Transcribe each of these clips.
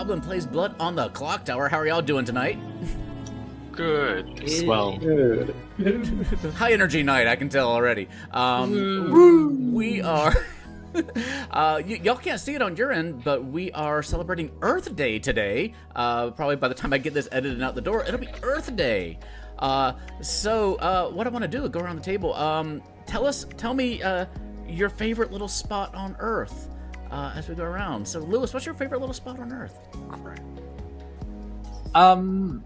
Goblin Plays Blood on the Clocktower. How are y'all doing tonight? Good. Swell. Good. High energy night, I can tell already. We are... y'all can't see it on your end, but we are celebrating Earth Day today. Probably by the time I get this edited out the door, it'll be Earth Day. So what I want to do is go around the table. Tell me your favorite little spot on Earth as we go around. So, Lewis, what's your favorite little spot on Earth? I'm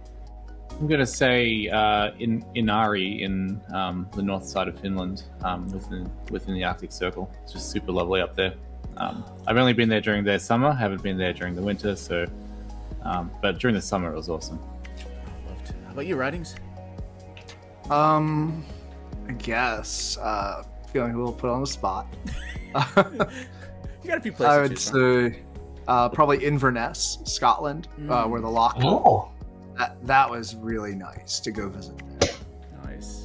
gonna say in Inari in the north side of Finland, within the Arctic Circle. It's just super lovely up there. I've only been there during the summer, haven't been there during the winter, so but during the summer it was awesome. I'd love to. How about you, Writings? I guess feeling a little put on the spot. You got a few places. I would say probably Inverness, Scotland, where the loch. Oh. That was really nice to go visit. Nice.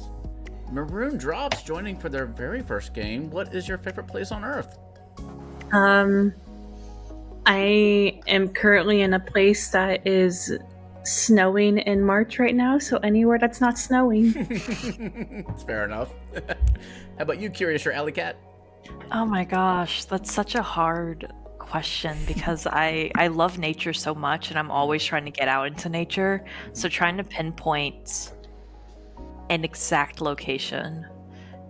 Maroon Drops joining for their very first game. What is your favorite place on Earth? I am currently in a place that is snowing in March right now, so anywhere that's not snowing. It's fair enough. How about you, Curious, your alley cat? Oh my gosh, that's such a hard question because I love nature so much and I'm always trying to get out into nature. So trying to pinpoint an exact location.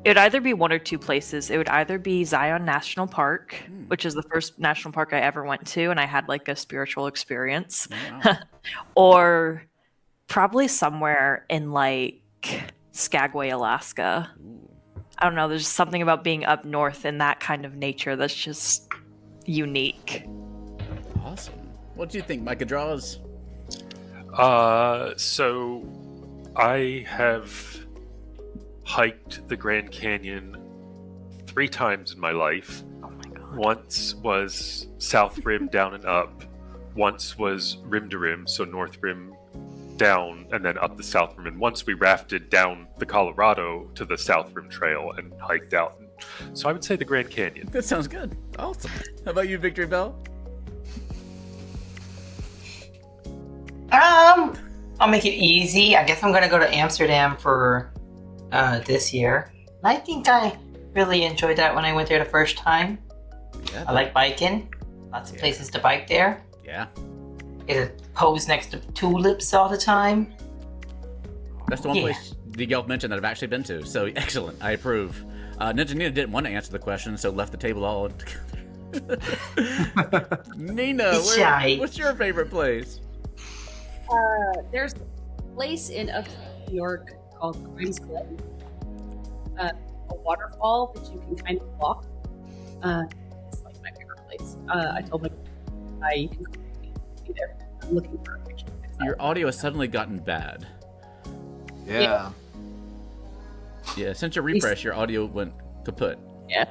It would either be one or two places. It would either be Zion National Park, which is the first national park I ever went to, and I had like a spiritual experience. Wow. Or probably somewhere in like Skagway, Alaska. Ooh. I don't know, there's something about being up north in that kind of nature that's just unique. Awesome. What do you think, Micah Draws? So I have hiked the Grand Canyon 3 times in my life. Oh my god. Once was South Rim down and up. Once was rim to rim, so North Rim down and then up the South Rim. And once we rafted down the Colorado to the South Rim Trail and hiked out. So I would say the Grand Canyon. That sounds good. Awesome. How about you, Victory Bell? I'll make it easy. I guess I'm gonna go to Amsterdam for this year. I think I really enjoyed that when I went there the first time. Yeah. I like biking. Lots of places to bike there. Yeah. Get to pose next to tulips all the time. That's the one Yeah. place y'all mentioned that I've actually been to. So excellent. I approve. Ninja Nina didn't want to answer the question, so left the table all together. Nina, what's your favorite place? There's a place in upstate New York called Griffon, a waterfall that you can kind of walk. It's like my favorite place. I told my you can be there. I'm looking for a picture. Your audio has suddenly gotten bad. Yeah. Yeah, since your refresh, your audio went kaput. Yeah.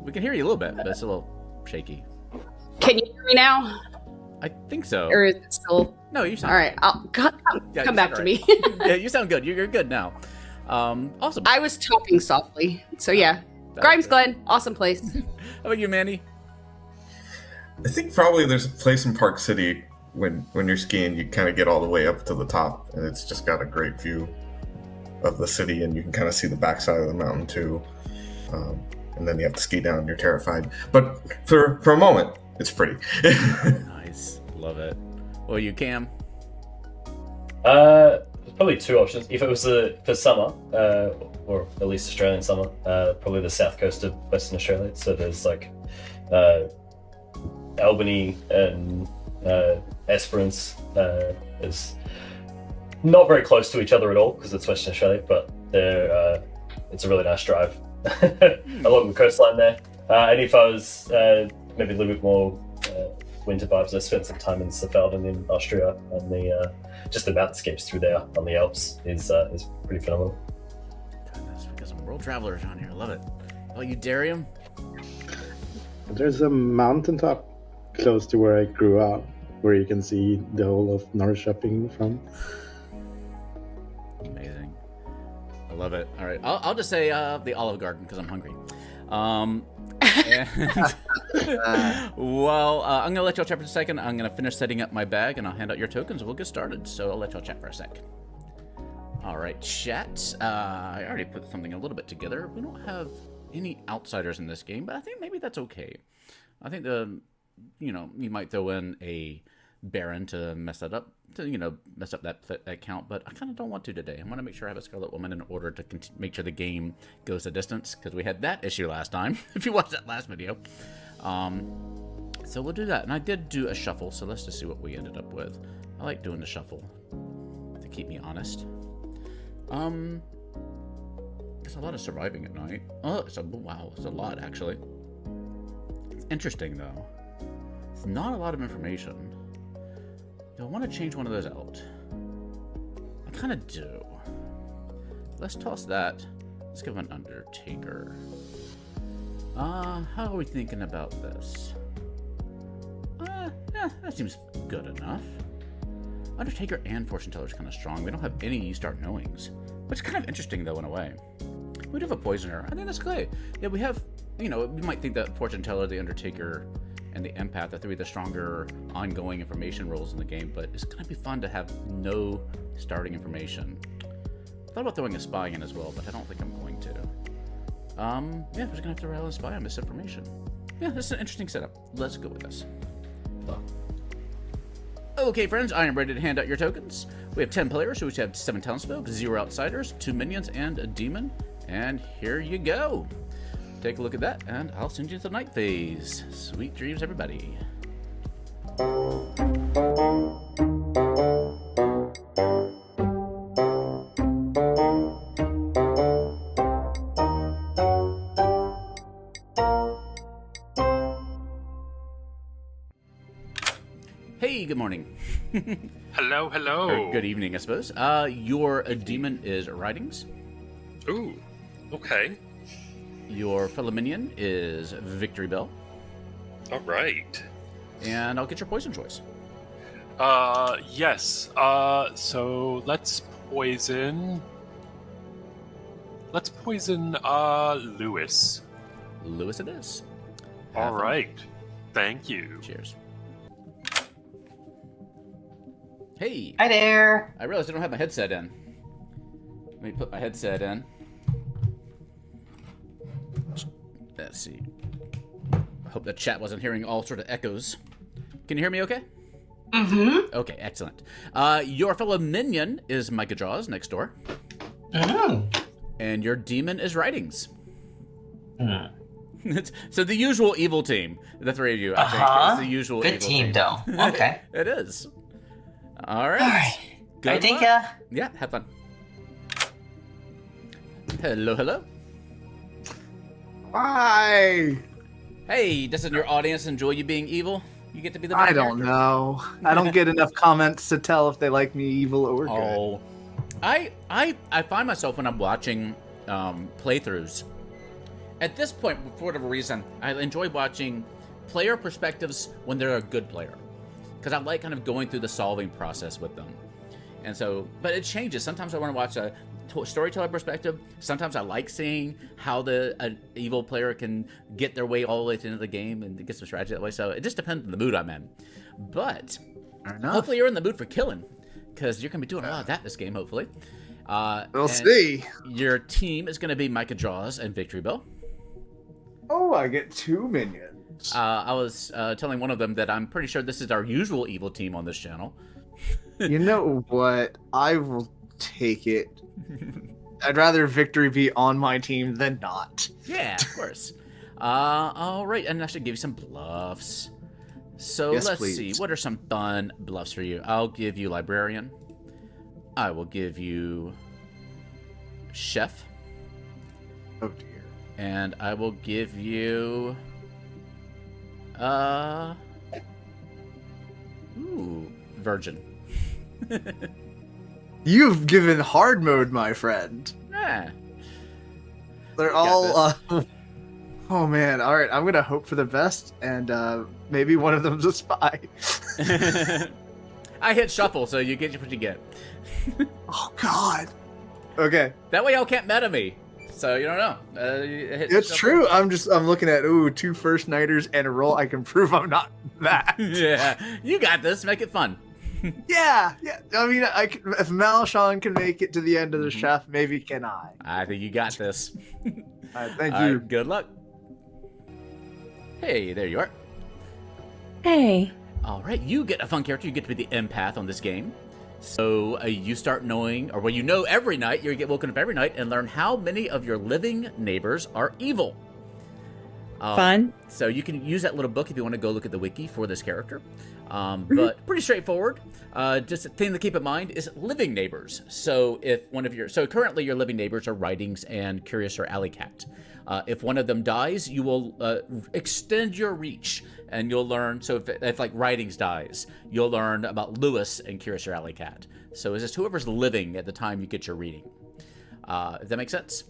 We can hear you a little bit, but it's a little shaky. Can you hear me now? I think so. Or is it still? No, you sound All right. I'll come Yeah, come you back sound to right. me. Yeah, you sound good. You're good now. Awesome. I was talking softly, so yeah. That's Grimes good. Glen, awesome place. How about you, Manny? I think probably there's a place in Park City when you're skiing, you kind of get all the way up to the top, and it's just got a great view of the city, and you can kind of see the backside of the mountain too. And then you have to ski down, and you're terrified. But for a moment, it's pretty. Nice. Love it. Well, you, Cam? There's probably 2 options. If it was for summer, or at least Australian summer, probably the south coast of Western Australia. So there's like Albany and Esperance is not very close to each other at all because it's Western Australia, but they're it's a really nice drive along the coastline there. And if I was maybe a little bit more winter vibes, I spent some time in Sefalden in Austria, and the just the mountainscapes through there on the Alps is pretty phenomenal. Goodness, we got some world travelers on here. I love it. Oh, you, Darium? There's a mountaintop close to where I grew up, where you can see the whole of Norrköping from. Amazing. I love it. All right, I'll just say the Olive Garden because I'm hungry. And, well, I'm going to let y'all chat for a second. I'm going to finish setting up my bag, and I'll hand out your tokens, and we'll get started. So I'll let y'all chat for a sec. All right, chat. I already put something a little bit together. We don't have any outsiders in this game, but I think maybe that's okay. I think you might throw in a Baron to mess that up, mess up that count, but I kind of don't want to today. I want to make sure I have a Scarlet Woman in order to make sure the game goes the distance, because we had that issue last time, if you watched that last video. So we'll do that. And I did do a shuffle, so let's just see what we ended up with. I like doing the shuffle to keep me honest. There's a lot of surviving at night. Oh, it's a lot, actually. It's interesting, though. It's not a lot of information. Do I want to change one of those out? I kind of do. Let's toss that. Let's give an Undertaker. How are we thinking about this? Yeah, that seems good enough. Undertaker and Fortune Teller is kind of strong. We don't have any Start Knowings, which is kind of interesting, though, in a way. We do have a Poisoner. I think that's good. Yeah, we have, we might think that Fortune Teller, the Undertaker, and the Empath are three of the stronger ongoing information roles in the game, but it's going to be fun to have no starting information. I thought about throwing a Spy in as well, but I don't think I'm going to. Yeah, we're just going to have to rely on Spy on misinformation. Yeah, this is an interesting setup. Let's go with this. Okay, friends, I am ready to hand out your tokens. We have 10 players, so we have 7 townsfolk, 0 outsiders, 2 minions, and a demon. And here you go. Take a look at that, and I'll send you to the night phase. Sweet dreams, everybody. Hey, good morning. Hello, hello. Or good evening, I suppose. Your demon is Writings. Ooh, okay. Your fellow minion is Victory Bell. All right. And I'll get your poison choice. Yes. So let's poison. Lewis. Lewis it is. All right. Thank you. Cheers. Hey. Hi there. I realized I don't have my headset in. Let me put my headset in. Let's see. I hope the chat wasn't hearing all sort of echoes. Can you hear me okay? Mm-hmm. Okay, excellent. Your fellow minion is Micah Jaws next door. Mm-hmm. And your demon is Writings. Mm. So the usual evil team, the three of you, I think. It's the usual Good evil team, though. Okay. It is. All right. All right. Good I think, luck. Yeah, have fun. Hello, hello. Hi. Hey, doesn't your audience enjoy you being evil? You get to be the I don't know. I don't get enough comments to tell if they like me evil or good. Oh, I find myself when I'm watching playthroughs. At this point, for whatever reason, I enjoy watching player perspectives when they're a good player, because I like kind of going through the solving process with them. And so, but it changes. Sometimes I want to watch a storyteller perspective. Sometimes I like seeing how an evil player can get their way all the way to the end of the game and get some strategy that way. So it just depends on the mood I'm in. But hopefully you're in the mood for killing, because you're going to be doing a lot of that this game, hopefully. We'll see. Your team is going to be Micah Jaws and Victory Bell. Oh, I get 2 minions. I was telling one of them that I'm pretty sure this is our usual evil team on this channel. You know what? I will take it. I'd rather Victory be on my team than not. Yeah, of course. All right, and I should give you some bluffs. So Yes, let's please. see. What are some fun bluffs for you? I'll give you Librarian. I will give you Chef. Oh dear. And I will give you Virgin. You've given hard mode, my friend. Yeah. They're all oh man, alright, I'm gonna hope for the best, and maybe one of them's a spy. I hit shuffle, so you get what you get. Oh god. Okay. That way y'all can't meta me. so you don't know. It's true. I'm looking at 2 first nighters and a roll. I can prove I'm not that. Yeah, you got this. Make it fun. Yeah. I mean, if Malashon can make it to the end of the chef, maybe can I. I think you got this. All right, thank All you. right, good luck. Hey, there you are. Hey. All right, you get a fun character. You get to be the empath on this game. So you start knowing, or you know every night, you get woken up every night and learn how many of your living neighbors are evil. Fun. So you can use that little book if you want to go look at the wiki for this character. But pretty straightforward. Just a thing to keep in mind is living neighbors. So if so currently your living neighbors are Writings and Curious or Alley Cat. If one of them dies, you will extend your reach and you'll learn. So if like Writings dies, you'll learn about Lewis and Curious or Alley Cat. So it's just whoever's living at the time you get your reading. If that makes sense?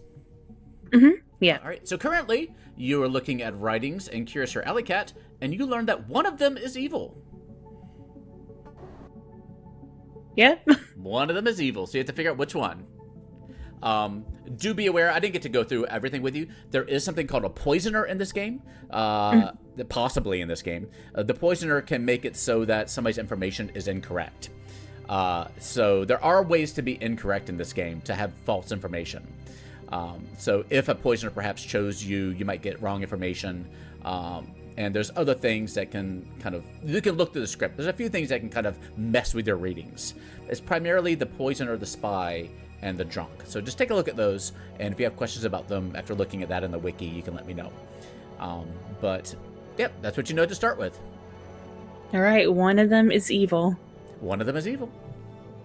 Mm-hmm. Yeah. All right. So currently you are looking at Writings and Curious or Alley Cat, and you learn that one of them is evil. Yeah. One of them is evil, so you have to figure out which one. Do be aware, I didn't get to go through everything with you. There is something called a poisoner in this game, possibly in this game. The poisoner can make it so that somebody's information is incorrect. So there are ways to be incorrect in this game, to have false information. So if a poisoner perhaps chose you, you might get wrong information. And there's other things that can you can look through the script. There's a few things that can kind of mess with your readings. It's primarily the poisoner, the spy, and the drunk. So just take a look at those, and if you have questions about them after looking at that in the wiki, you can let me know. But, yep, that's what you know to start with. All right, one of them is evil. One of them is evil.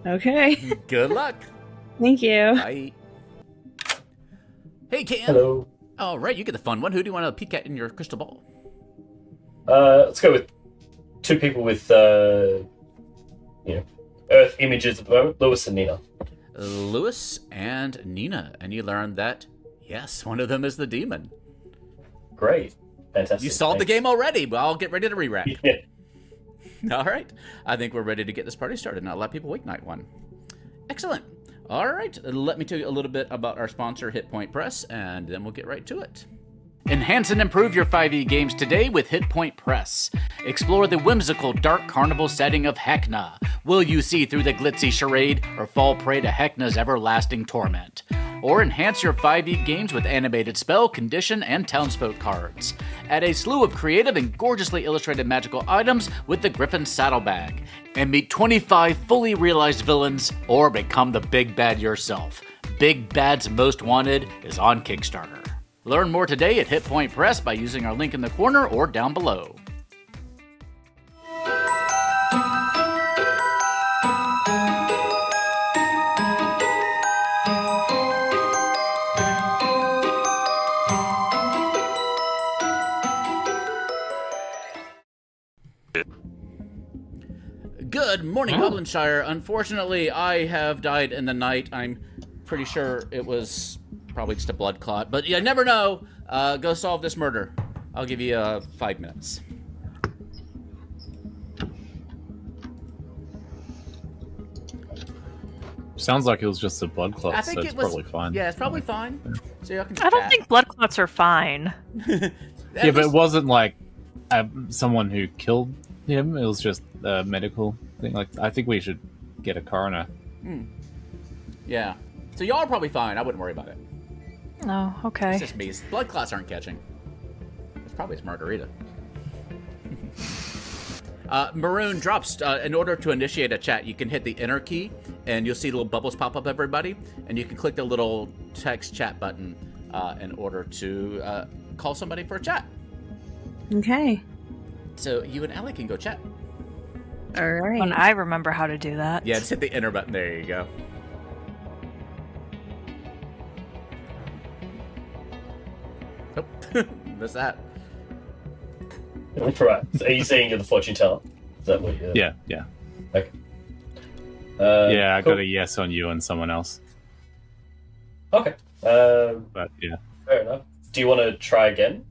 Okay. Good luck. Thank you. Bye. Hey, Cam. Hello. All right, you get the fun one. Who do you want to peek at in your crystal ball? Let's go with 2 people with, Earth images at the moment, Lewis and Nina. Lewis and Nina. And you learn that, yes, one of them is the demon. Great. Fantastic. You solved the game already. Well, I'll get ready to re-rack. Yeah. All right. I think we're ready to get this party started. Now, let people wake night 1. Excellent. All right. Let me tell you a little bit about our sponsor, Hit Point Press, and then we'll get right to it. Enhance and improve your 5e games today with Hit Point Press. Explore the whimsical dark carnival setting of Heckna. Will you see through the glitzy charade or fall prey to Heckna's everlasting torment? Or enhance your 5e games with animated spell, condition, and townsfolk cards. Add a slew of creative and gorgeously illustrated magical items with the Griffon Saddlebag. And meet 25 fully realized villains or become the big bad yourself. Big Bad's Most Wanted is on Kickstarter. Learn more today at Hit Point Press by using our link in the corner or down below. Good morning, Goblinshire. Unfortunately, I have died in the night. I'm pretty sure it was probably just a blood clot, but you never know. Go solve this murder. I'll give you 5 minutes. Sounds like it was just a blood clot, I think so it's it was probably fine. Yeah, it's probably fine. So y'all can I don't chat. think blood clots are fine. Yeah, but it wasn't like someone who killed him. It was just a medical thing. Like, I think we should get a coroner. Yeah. So y'all are probably fine. I wouldn't worry about it. Oh, okay. It's just me. Blood clots aren't catching. It's probably his margarita. Maroon drops. In order to initiate a chat, you can hit the enter key, and you'll see little bubbles pop up, everybody, and you can click the little text chat button in order to call somebody for a chat. Okay. So you and Allie can go chat. All right. When I remember how to do that. Yeah, just hit the enter button. There you go. Oh, what's that? Right. So are you saying you're the fortune teller? Is that what you're... Yeah. Okay. Yeah, I cool. got a yes on you and someone else. Okay. But yeah. Fair enough. Do you want to try again?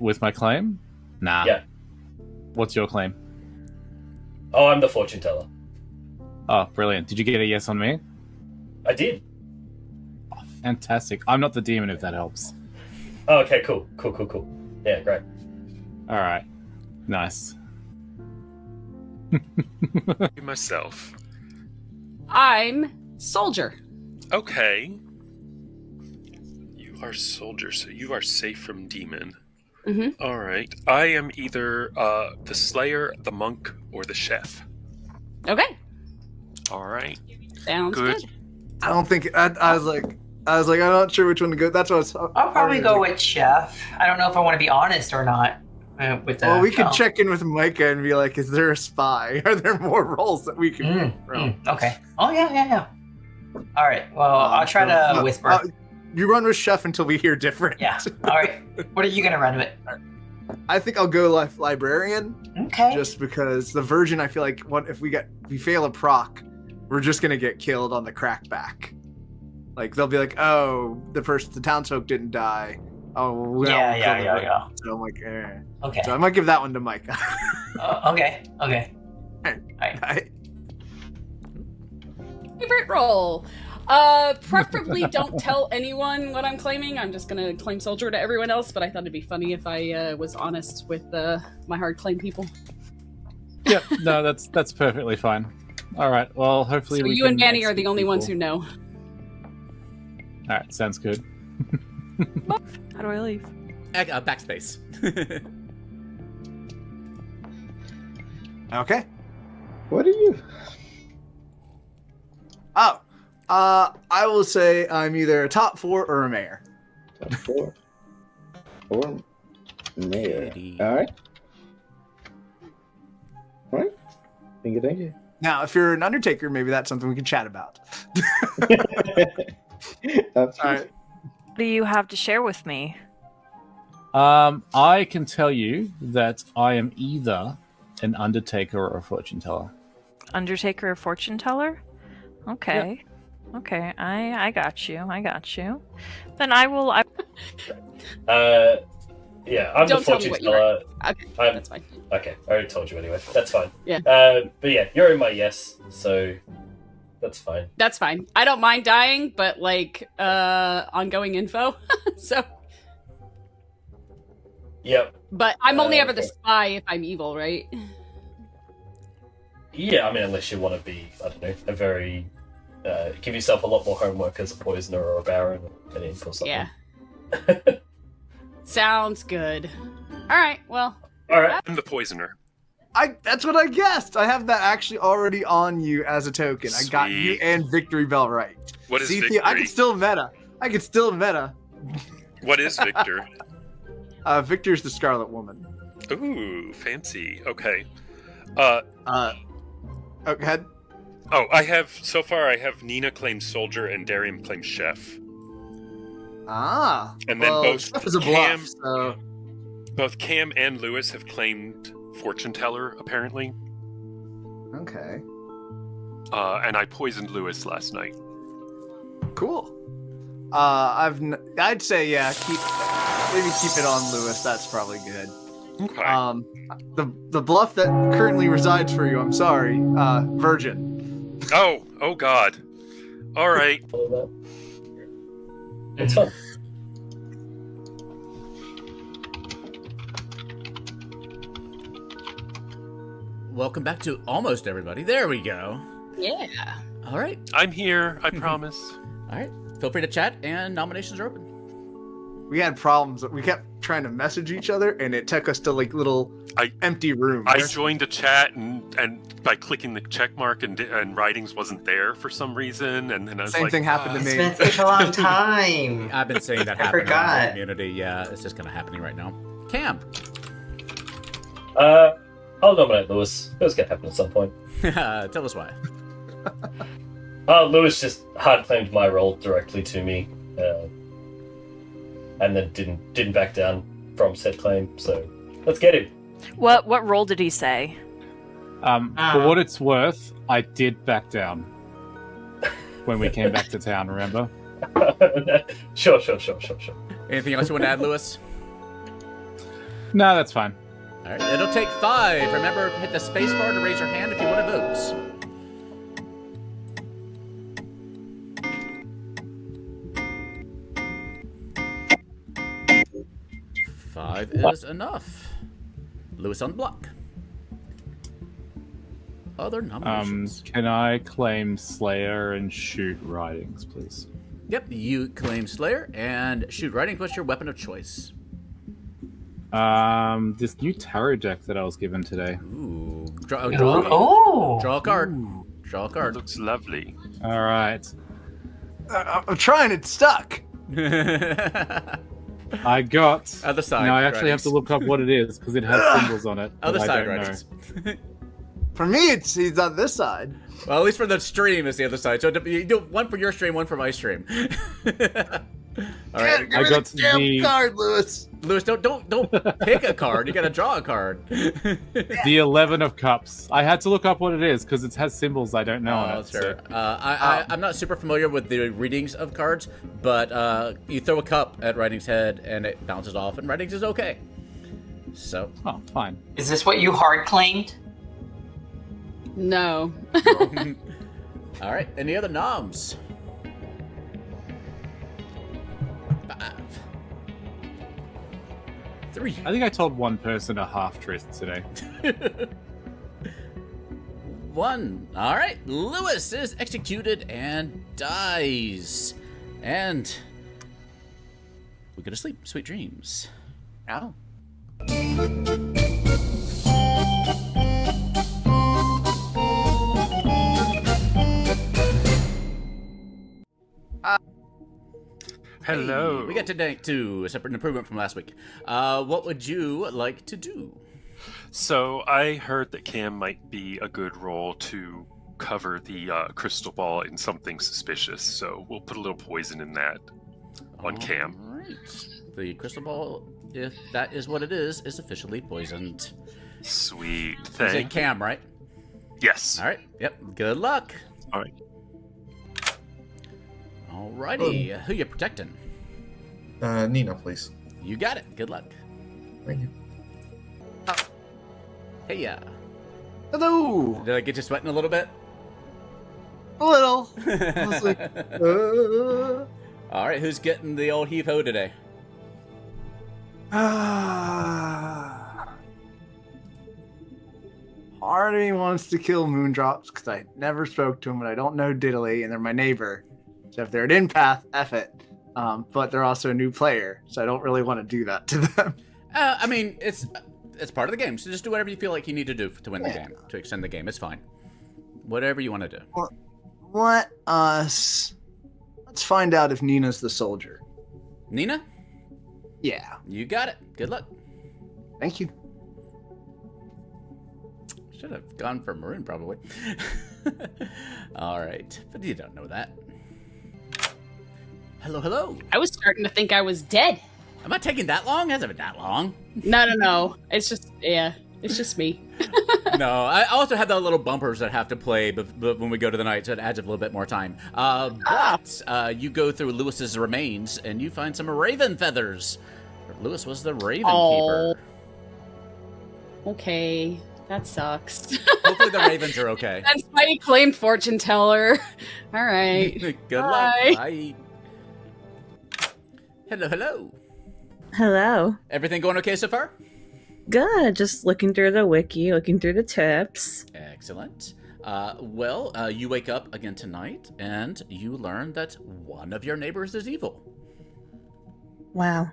With my claim? Nah. Yeah. What's your claim? Oh, I'm the fortune teller. Oh, brilliant. Did you get a yes on me? I did. Oh, Fantastic. I'm not the demon, if that helps. Oh, okay, cool. Yeah, great. All right. Nice. Myself. I'm soldier. Okay. You are soldier, so you are safe from demon. Mm-hmm. All right. I am either the slayer, the monk, or the chef. Okay. All right. Sounds good. I don't think I was like I'm not sure which one to go. That's what I was. I'll probably go with chef. I don't know if I want to be honest or not. With that. Well, we could check in with Micah and be like, "Is there a spy? Are there more roles that we can?" Okay. Oh yeah. All right. Well, I'll try to whisper. You run with chef until we hear different. Yeah. All right. What are you gonna run with? I think I'll go librarian. Okay. Just because the virgin, I feel like, what if we fail a proc, we're just gonna get killed on the crackback. Like they'll be like, "Oh, the townsfolk didn't die." Oh, well, yeah. So I'm like, Okay. So I might give that one to Micah. Okay. All right. Favorite role. Preferably don't tell anyone what I'm claiming. I'm just gonna claim soldier to everyone else, but I thought it'd be funny if I was honest with my hard claim people. Yep, no, that's perfectly fine. All right, well, hopefully So we you can and Manny are the execute only ones people. who know. All right, sounds good. How do I leave? Backspace. Okay. What are you? Oh, I will say I'm either a top 4 or a mayor. Top 4 or mayor. All right. Thank you. Now, if you're an undertaker, maybe that's something we can chat about. All right. What do you have to share with me? I can tell you that I am either an undertaker or a fortune teller. Undertaker or fortune teller? Okay. Okay, I got you. Then I will. Yeah, I'm Don't the tell me fortune what you are. teller. Okay, that's fine. Okay, I already told you anyway. That's fine. Yeah. But yeah, you're in my yes, so that's fine. That's fine. I don't mind dying, but like ongoing info. So. Yep. But I'm only ever the okay. spy if I'm evil, right? Yeah, I mean, unless you want to be, I don't know, a very give yourself a lot more homework as a poisoner or a baron or an imp or something. Yeah. Sounds good. All right. Well. All right. I'm the poisoner. That's what I guessed. I have that actually already on you as a token. I got you Sweet. and Victory Bell right. What is See, victory? I can still meta. What is Victor? Victor's the Scarlet Woman. Ooh, fancy. Okay. Oh, go ahead. Oh, I have Nina claims soldier and Darium claims chef. Ah. And then well, both Chef is a Cam, bluff, so... both Cam and Lewis have claimed fortune teller, apparently. Okay. And I poisoned Lewis last night. Cool. I'd say maybe keep it on Lewis. That's probably good. Okay. The bluff that currently resides for you. I'm sorry, Virgin. Oh God. All right. It's fun. Welcome back to almost everybody. There we go. Yeah. All right. I'm here. I promise. All right. Feel free to chat, and nominations are open. We had problems. We kept trying to message each other, and it took us to like little empty rooms. I joined a chat, and by clicking the check mark and writings wasn't there for some reason, and then I was Same like, thing happened to me. It's been such a long time. I've been saying that I happening in forgot. the community. Yeah, it's just kind of happening right now. Cam. I'll nominate Lewis. It was gonna happen at some point. Tell us why. Lewis just hard claimed my role directly to me, and then didn't back down from said claim. So let's get him. What role did he say? For what it's worth, I did back down when we came back to town. Remember? Sure. Anything else you want to add, Lewis? No, that's fine. All right. It'll take 5. Remember, hit the space bar to raise your hand if you want to vote. 5 is enough. Lewis on the block. Other nominations. Can I claim Slayer and shoot Ridings, please? Yep, you claim Slayer and shoot Ridings. What's your weapon of choice? This new tarot deck that I was given today. Ooh. Draw a card. Draw a card. Looks lovely. All right. I'm trying. It's stuck. I got. Other side. Now I actually have to look up what it is because it has symbols on it. Other but side, I don't Ridings. For me, he's on this side. Well, at least for the stream, it's the other side. So you do one for your stream, one for my stream. All right. I got the card, Lewis. Lewis, don't pick a card. You gotta draw a card. The 11 of Cups. I had to look up what it is because it has symbols I don't know on it. Sure. So. I'm not super familiar with the readings of cards, but you throw a cup at Ridings' head and it bounces off, and Ridings is okay. So. Oh, fine. Is this what you hard claimed? No. All right. Any other noms? 5, 3. I think I told one person a half truth today. 1. All right. Lewis is executed and dies. And we go to sleep. Sweet dreams. Ow. Hello. Hey, we got today to a separate improvement from last week. What would you like to do? So I heard that Cam might be a good role to cover the crystal ball in something suspicious. So we'll put a little poison in that on Cam. All right. The crystal ball, if that is what it is officially poisoned. Sweet. You say Thank you. Cam, right? Yes. All right. Yep. Good luck. All right. Alrighty. Who you protecting? Nina, please. You got it. Good luck. Thank you. Hey, yeah. Hello. Did I get you sweating a little bit? A little. I was like, All right. Who's getting the old heave ho today? Part of me wants to kill Moondrops because I never spoke to him and I don't know diddly, and they're my neighbor. So if they're an empath, F it. But they're also a new player, so I don't really want to do that to them. I mean, it's part of the game, so just do whatever you feel like you need to do to win the game, to extend the game. It's fine. Whatever you want to do. Let's find out if Nina's the soldier. Nina? Yeah. You got it. Good luck. Thank you. Should have gone for Maroon, probably. All right. But you don't know that. Hello, hello. I was starting to think I was dead. Am I taking that long? Hasn't been that long. No. It's just, yeah. It's just me. No, I also have the little bumpers that have to play but when we go to the night, so it adds a little bit more time. But you go through Lewis's remains, and you find some raven feathers. Lewis was the raven keeper. Okay. That sucks. Hopefully the ravens are okay. That's why he claimed fortune teller. All right. Good Bye. luck. Bye. Hello, hello. Hello. Everything going okay so far? Good. Just looking through the wiki, looking through the tips. Excellent. You wake up again tonight, and you learn that one of your neighbors is evil. Wow.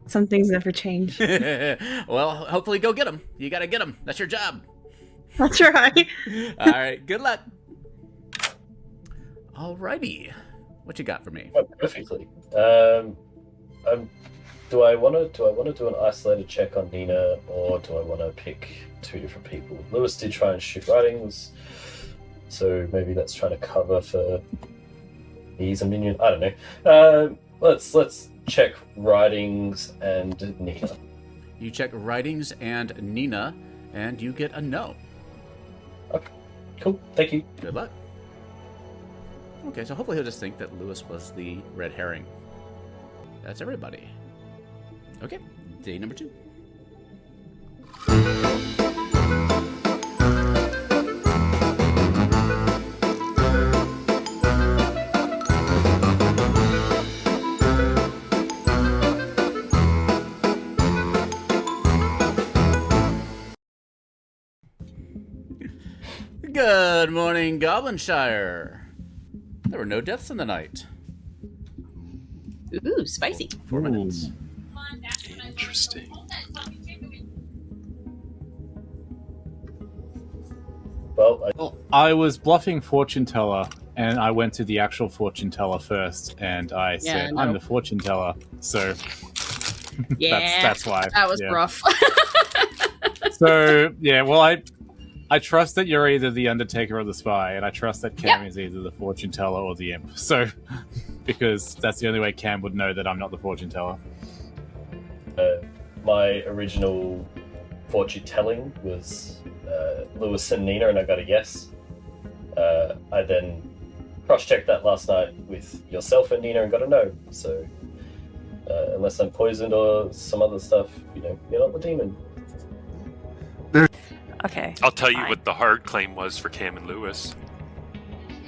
Some things never change. Well, hopefully go get him. You gotta get him. That's your job. I'll try. All right, good luck. Alrighty. What you got for me? Oh, perfectly. Do I want to do an isolated check on Nina, or do I want to pick two different people? Lewis did try and shoot Ridings, so maybe that's trying to cover for he's a minion. I don't know. Let's check Ridings and Nina. You check Ridings and Nina, and you get a no. Okay, cool. Thank you. Good luck. Okay, so hopefully he'll just think that Lewis was the red herring. That's everybody. Okay, day number 2. Good morning, Goblinshire. There were no deaths in the night. Ooh, spicy. 4 minutes. Interesting. Well, I was bluffing fortune teller, and I went to the actual fortune teller first, and I said, no. I'm the fortune teller. So Yeah, that's why. That was yeah. rough. So, yeah, well, I trust that you're either the Undertaker or the Spy, and I trust that Cam is either the fortune teller or the Imp. So, because that's the only way Cam would know that I'm not the fortune teller. my original fortune telling was Lewis and Nina, and I got a yes. I then cross-checked that last night with yourself and Nina and got a no. So, unless I'm poisoned or some other stuff, you're not the demon. Okay. I'll tell you fine. what the hard claim was for Cam and Lewis.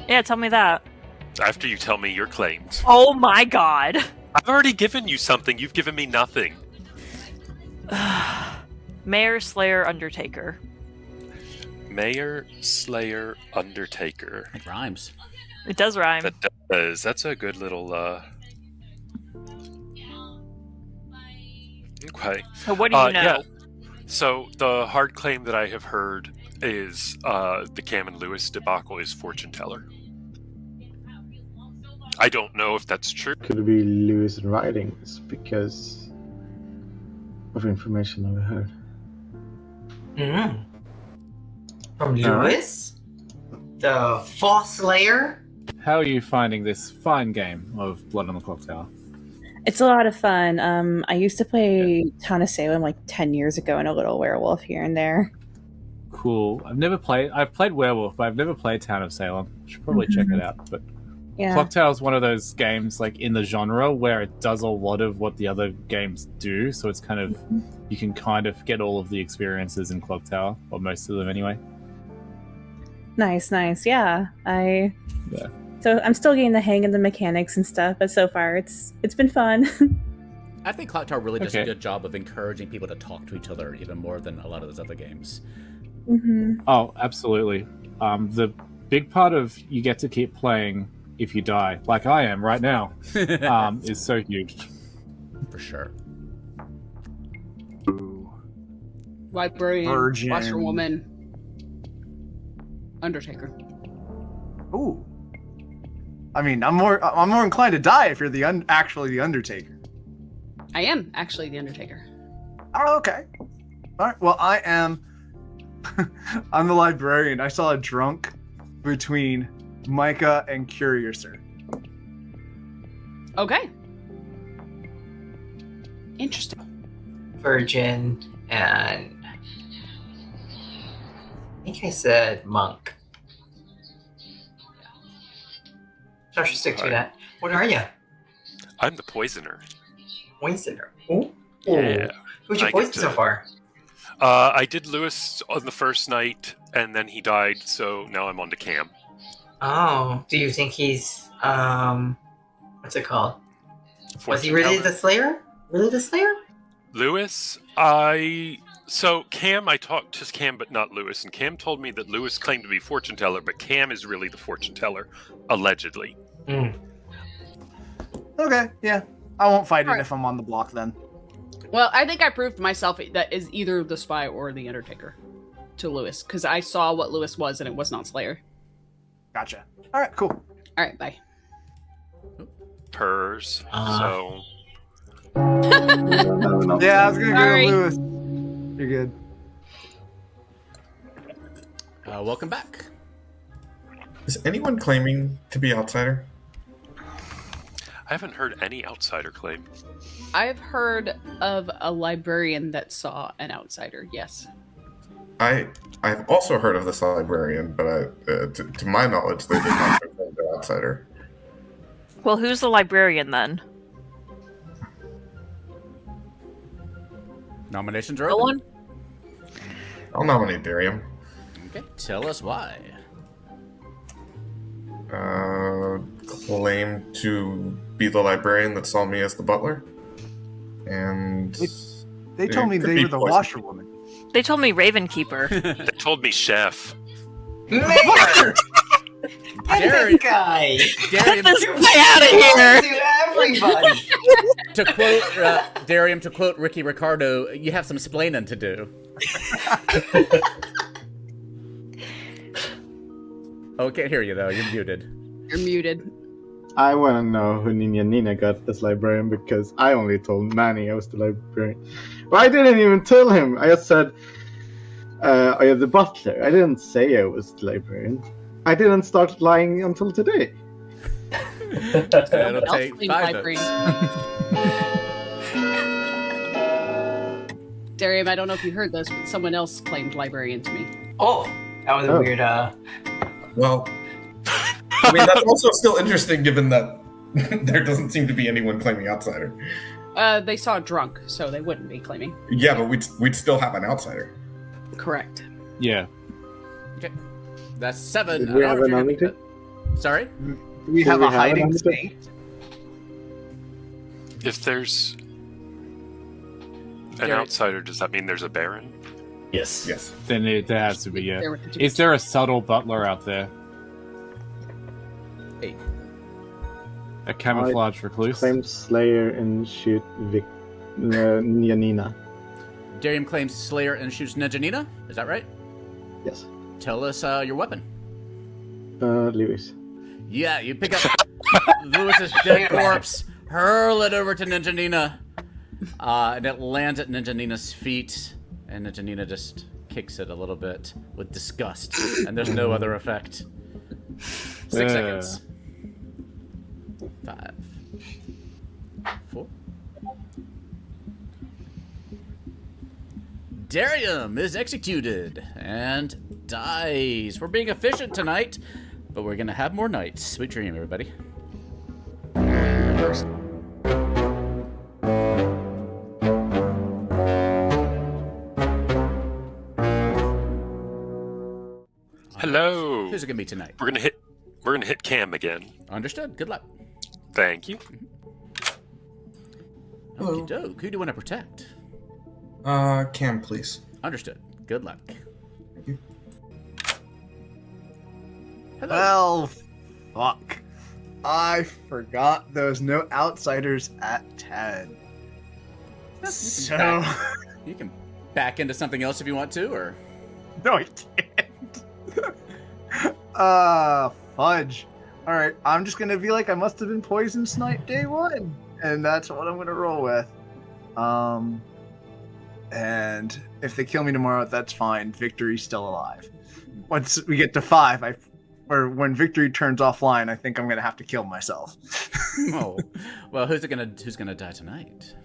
Yeah, tell me that. After you tell me your claims. Oh my god. I've already given you something. You've given me nothing. Mayor, Slayer, Undertaker. Mayor, Slayer, Undertaker. It rhymes. It does rhyme. That does. That's a good little. Okay. So what do you know? Yeah. So the hard claim that I have heard is the Cam and Lewis debacle is fortune teller. I don't know if that's true. Could it be Lewis and writings because of information I've heard? From Lewis? The false slayer? How are you finding this fine game of Blood on the Clocktower? It's a lot of fun. I used to play Town of Salem like 10 years ago and a little werewolf here and there. Cool. I've played Werewolf, but I've never played Town of Salem. Should probably check it out. But Yeah. Clocktower is one of those games like in the genre where it does a lot of what the other games do, so it's kind of you can kind of get all of the experiences in Clocktower, or most of them anyway. Nice. Yeah. Yeah. So I'm still getting the hang of the mechanics and stuff, but so far it's been fun. I think Clocktower really does a Okay. good job of encouraging people to talk to each other even more than a lot of those other games. Oh, absolutely. The big part of you get to keep playing if you die, like I am right now, is so huge. For sure. Librarian, Virgin. washerwoman, Undertaker. Ooh. I mean, I'm more inclined to die if you're actually the Undertaker. I am actually the Undertaker. Oh, okay. All right. Well, I am. I'm the librarian. I saw a drunk between Micah and Curiouser. Okay. Interesting. Virgin and I think I said monk. So I should stick to that. What are you? I'm the poisoner. Poisoner. Ooh. Yeah. Who'd you I poison get so to- far? I did Lewis on the first night, and then he died, so now I'm on to Cam. Oh, do you think he's what's it called? Was he Fortune really teller. the Slayer? Really the Slayer? Lewis, So Cam, I talked to Cam, but not Lewis, and Cam told me that Lewis claimed to be fortune teller, but Cam is really the fortune teller, allegedly. Okay, yeah. I won't fight it Alright. if I'm on the block then. Well, I think I proved myself that is either the Spy or the Undertaker to Lewis, because I saw what Lewis was and it was not Slayer. Gotcha. All right, cool. All right, bye. Purrs. So Yeah, I was gonna Sorry. go to Lewis. You're good. Welcome back. Is anyone claiming to be outsider? I haven't heard any outsider claim. I've heard of a librarian that saw an outsider. Yes. I've also heard of this librarian, but to my knowledge, they did not confirm the outsider. Well, who's the librarian then? Nominations are No open. one? I'll nominate Darium. Okay, tell us why. Claim to be the librarian that saw me as the butler, and They told me could they be were the poison. washerwoman. They told me Ravenkeeper. They told me chef. Mayor! Get Darium, this guy! Darium, This guy out of here! To everybody! to quote Ricky Ricardo, you have some splaining to do. Oh, can't hear you though. You're muted. You're muted. I want to know who Nina got as librarian because I only told Manny I was the librarian. But I didn't even tell him. I just said, I am the butler. I didn't say I was the librarian. I didn't start lying until today. It'll take 5 librarian. Darium, I don't know if you heard this, but someone else claimed librarian to me. Oh, that was a weird, Well, I mean, that's also still interesting given that there doesn't seem to be anyone claiming outsider. They saw a drunk, so they wouldn't be claiming. Yeah, but we'd still have an outsider. Correct. Yeah. Okay, that's 7. Did we I have don't know an if you're hiding? gonna- Sorry. Do we have a hiding hiding state? If there's an outsider, does that mean there's a baron? Yes. Yes. Then there has to be, yeah. There with the two. Is there a subtle butler out there? 8. A camouflage recluse? Claim Slayer and shoot Nina. Darium claims Slayer and shoots Ninja Nina. Is that right? Yes. Tell us your weapon. Lewis. Yeah, you pick up Lewis's dead corpse, hurl it over to Ninja Nina, and it lands at Ninja Nina's feet, and Ninja Nina just kicks it a little bit with disgust, and there's no other effect. 6 seconds. 5, 4. Darium is executed and dies. We're being efficient tonight, but we're gonna have more nights. Sweet dream, everybody. Hello. Who's it gonna be tonight? We're gonna hit Cam again. Understood. Good luck. Thank you. Hello. Okie doke. Who do you want to protect? Cam, please. Understood. Good luck. Thank you. Hello. Well, fuck. I forgot there was no outsiders at 10. So, You can back into something else if you want to, or no, I can't. Fudge. Alright, I'm just gonna be like, I must have been poison snipe day 1. And that's what I'm gonna roll with. And if they kill me tomorrow, that's fine. Victory's still alive. Once we get to 5, or when Victory turns offline, I think I'm gonna have to kill myself. oh, well, who's gonna die tonight?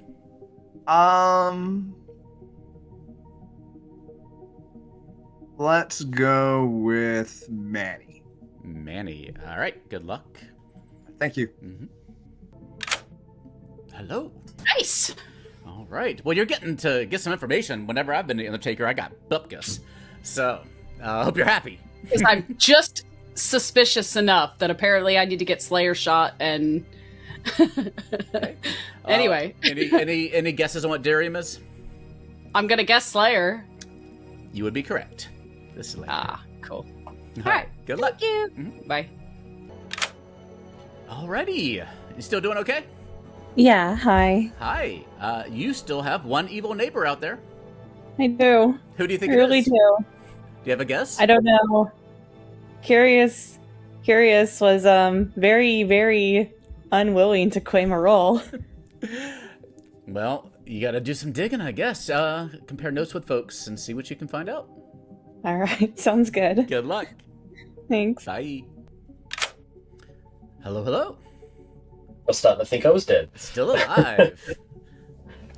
Let's go with Manny. Manny. All right. Good luck. Thank you. Mm-hmm. Hello. Nice. All right. Well, you're getting to get some information. Whenever I've been the Undertaker, I got bupkis. So, I hope you're happy. Because I'm just suspicious enough that apparently I need to get Slayer shot and... Okay. Anyway. Any guesses on what Darium is? I'm going to guess Slayer. You would be correct. This is Slayer. Cool. All right. Good luck. Thank you. Mhm. Bye. Alrighty. You still doing okay? Yeah, hi. Hi. You still have one evil neighbor out there. I do. Who do you think I it really is? do. Do you have a guess? I don't know. Curious was very, very unwilling to claim a role. Well, you got to do some digging, I guess. Compare notes with folks and see what you can find out. All right, sounds good. Good luck. Thanks. Bye. Hello. I was starting to think I was dead. Still alive.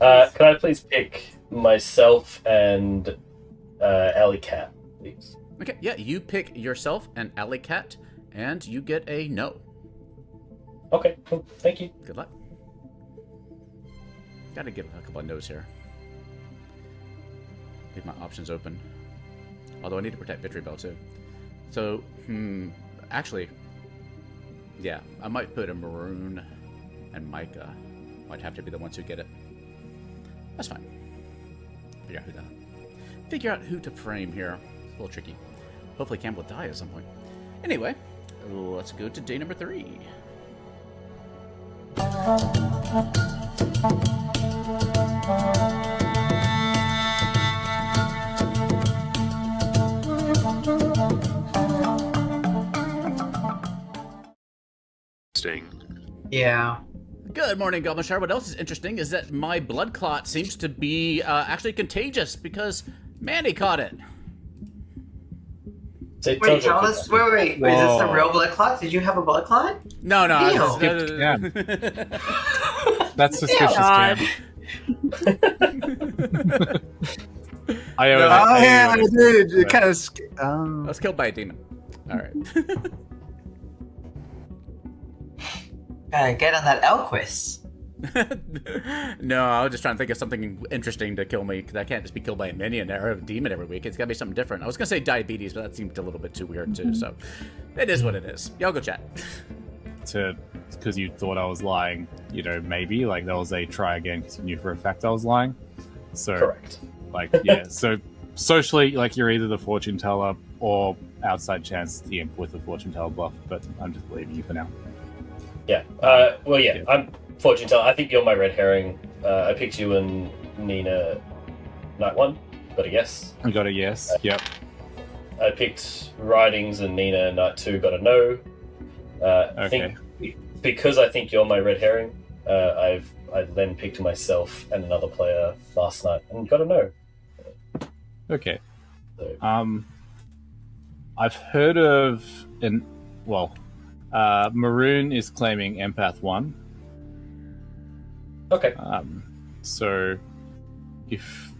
Can I please pick myself and Alley Cat, please? Okay, yeah, you pick yourself and Alley Cat, and you get a no. Okay, cool. Thank you. Good luck. Gotta give a couple of no's here. Leave my options open. Although I need to protect Victory Bell too. So, actually, yeah, I might put a Maroon and Micah. Might have to be the ones who get it. That's fine. Figure out who to frame here. It's a little tricky. Hopefully Cam will die at some point. Anyway, let's go to day number 3. Yeah. Good morning, Goblin Shire. What else is interesting is that my blood clot seems to be actually contagious because Manny caught it. Wait, tell us. Wait. Is this the real blood clot? Did you have a blood clot? No. That's suspicious, God. Cam. I owe I did. It kind of. I was killed by a demon. All right. Gotta get on that Elquist. No, I was just trying to think of something interesting to kill me, because I can't just be killed by a minion or a demon every week. It's gotta be something different. I was gonna say diabetes, but that seemed a little bit too weird too, so it is what it is. Y'all go chat. Because you thought I was lying, maybe, like, there was a try again because you knew for a fact I was lying. So, Correct. Like, yeah, so socially, like, you're either the fortune teller or outside chance the imp with the fortune teller bluff, but I'm just believing you for now. Yeah. I'm fortune teller. I think you're my red herring. I picked you and Nina night 1. Got a yes. I got a yes. Yep. I picked Ridings and Nina night 2. Got a no. I think because I think you're my red herring, I then picked myself and another player last night and got a no. Okay. So. I've heard of Maroon is claiming Empath 1. Okay. So if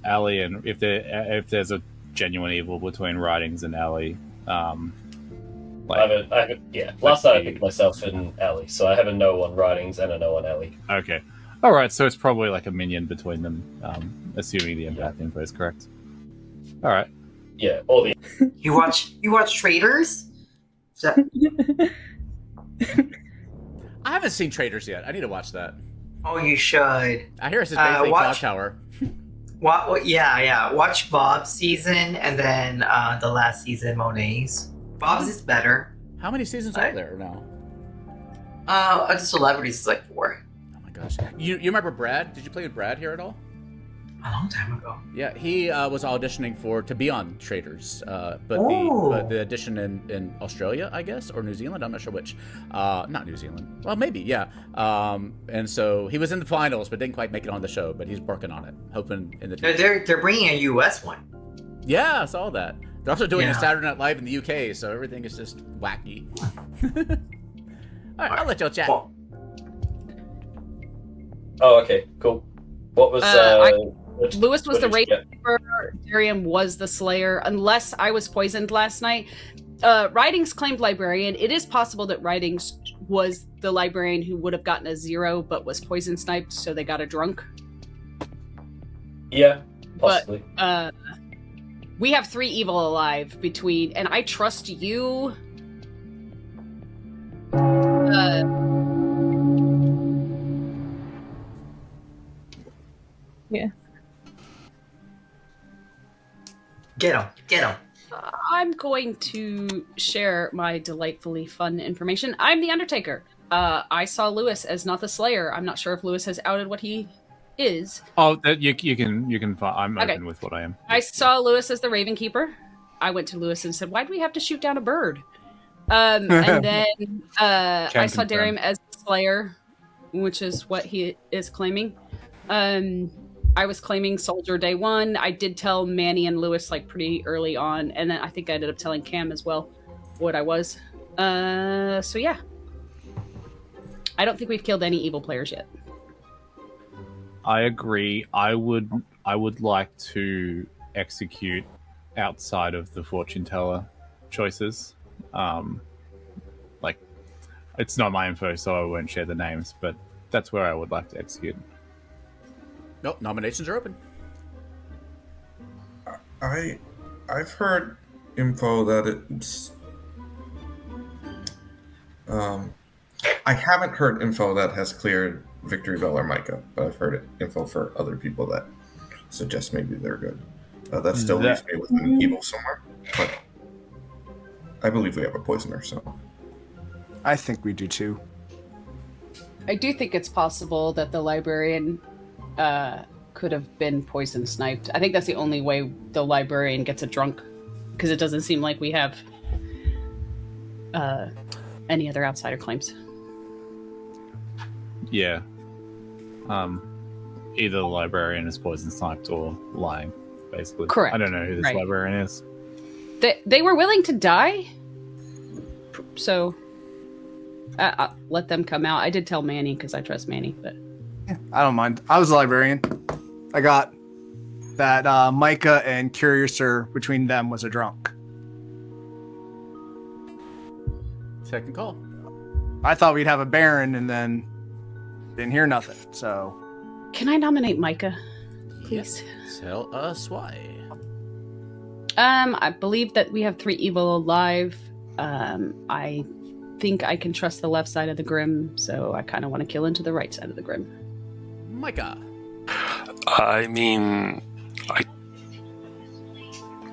Ali and if there's a genuine evil between Ridings and Ali, Last night I picked myself and Ali, so I have a no on Ridings and a no on Ali. Okay. All right. So it's probably like a minion between them, assuming the Empath info is correct. All right. Yeah. All the. You watch Traders? I haven't seen Traders yet. I need to watch that. Oh, you should. I hear it's just basically Clocktower. Yeah. Watch Bob's season and then the last season, Monet's. Bob's is better. How many seasons are there now? The Celebrities is like 4. Oh my gosh. You remember Brad? Did you play with Brad here at all? A long time ago. Yeah, he was auditioning to be on Traders, but the audition in Australia, I guess, or New Zealand. I'm not sure which. Not New Zealand. Well, maybe, yeah. And so he was in the finals, but didn't quite make it on the show. But he's working on it, hoping in the. They're bringing a US one. Yeah, I saw that. They're also doing a Saturday Night Live in the UK, so everything is just wacky. All right, I'll let y'all chat. Oh, okay, cool. What was Lewis was the Raven Keeper, Darium was the Slayer, unless I was poisoned last night. Ridings claimed Librarian. It is possible that Ridings was the Librarian who would have gotten a 0 but was poison sniped, so they got a drunk. Yeah, possibly. But we have 3 evil alive and I trust you. Yeah. Get him. I'm going to share my delightfully fun information. I'm the Undertaker. I saw Lewis as not the Slayer. I'm not sure if Lewis has outed what he is. Oh, you can. I'm open with what I am. I saw Lewis as the Raven Keeper. I went to Lewis and said, "Why do we have to shoot down a bird?" And then I saw Darium as the Slayer, which is what he is claiming. I was claiming Soldier day 1. I did tell Manny and Lewis like pretty early on, and then I think I ended up telling Cam as well what I was. So yeah, I don't think we've killed any evil players yet. I agree. I would like to execute outside of the fortune teller choices. It's not my info, so I won't share the names, but that's where I would like to execute. Nope, nominations are open. I've heard info that it's I haven't heard info that has cleared Victory Bell or Micah, but I've heard info for other people that suggest maybe they're good. That still leaves me with an evil somewhere. But I believe we have a poisoner, so. I think we do too. I do think it's possible that the librarian could have been poison sniped. I think that's the only way the librarian gets a drunk, because it doesn't seem like we have any other outsider claims. Yeah. Either the librarian is poison sniped or lying, basically. Correct. I don't know who this Right. librarian is. They were willing to die, so let them come out. I did tell Manny because I trust Manny, but I don't mind. I was a librarian. I got that Micah and Curiouser between them was a drunk. Second call. I thought we'd have a Baron and then didn't hear nothing. So can I nominate Micah, please? Yes. Tell us why. I believe that we have 3 evil alive. I think I can trust the left side of the Grim, so I kind of want to kill into the right side of the Grim. Micah. I mean,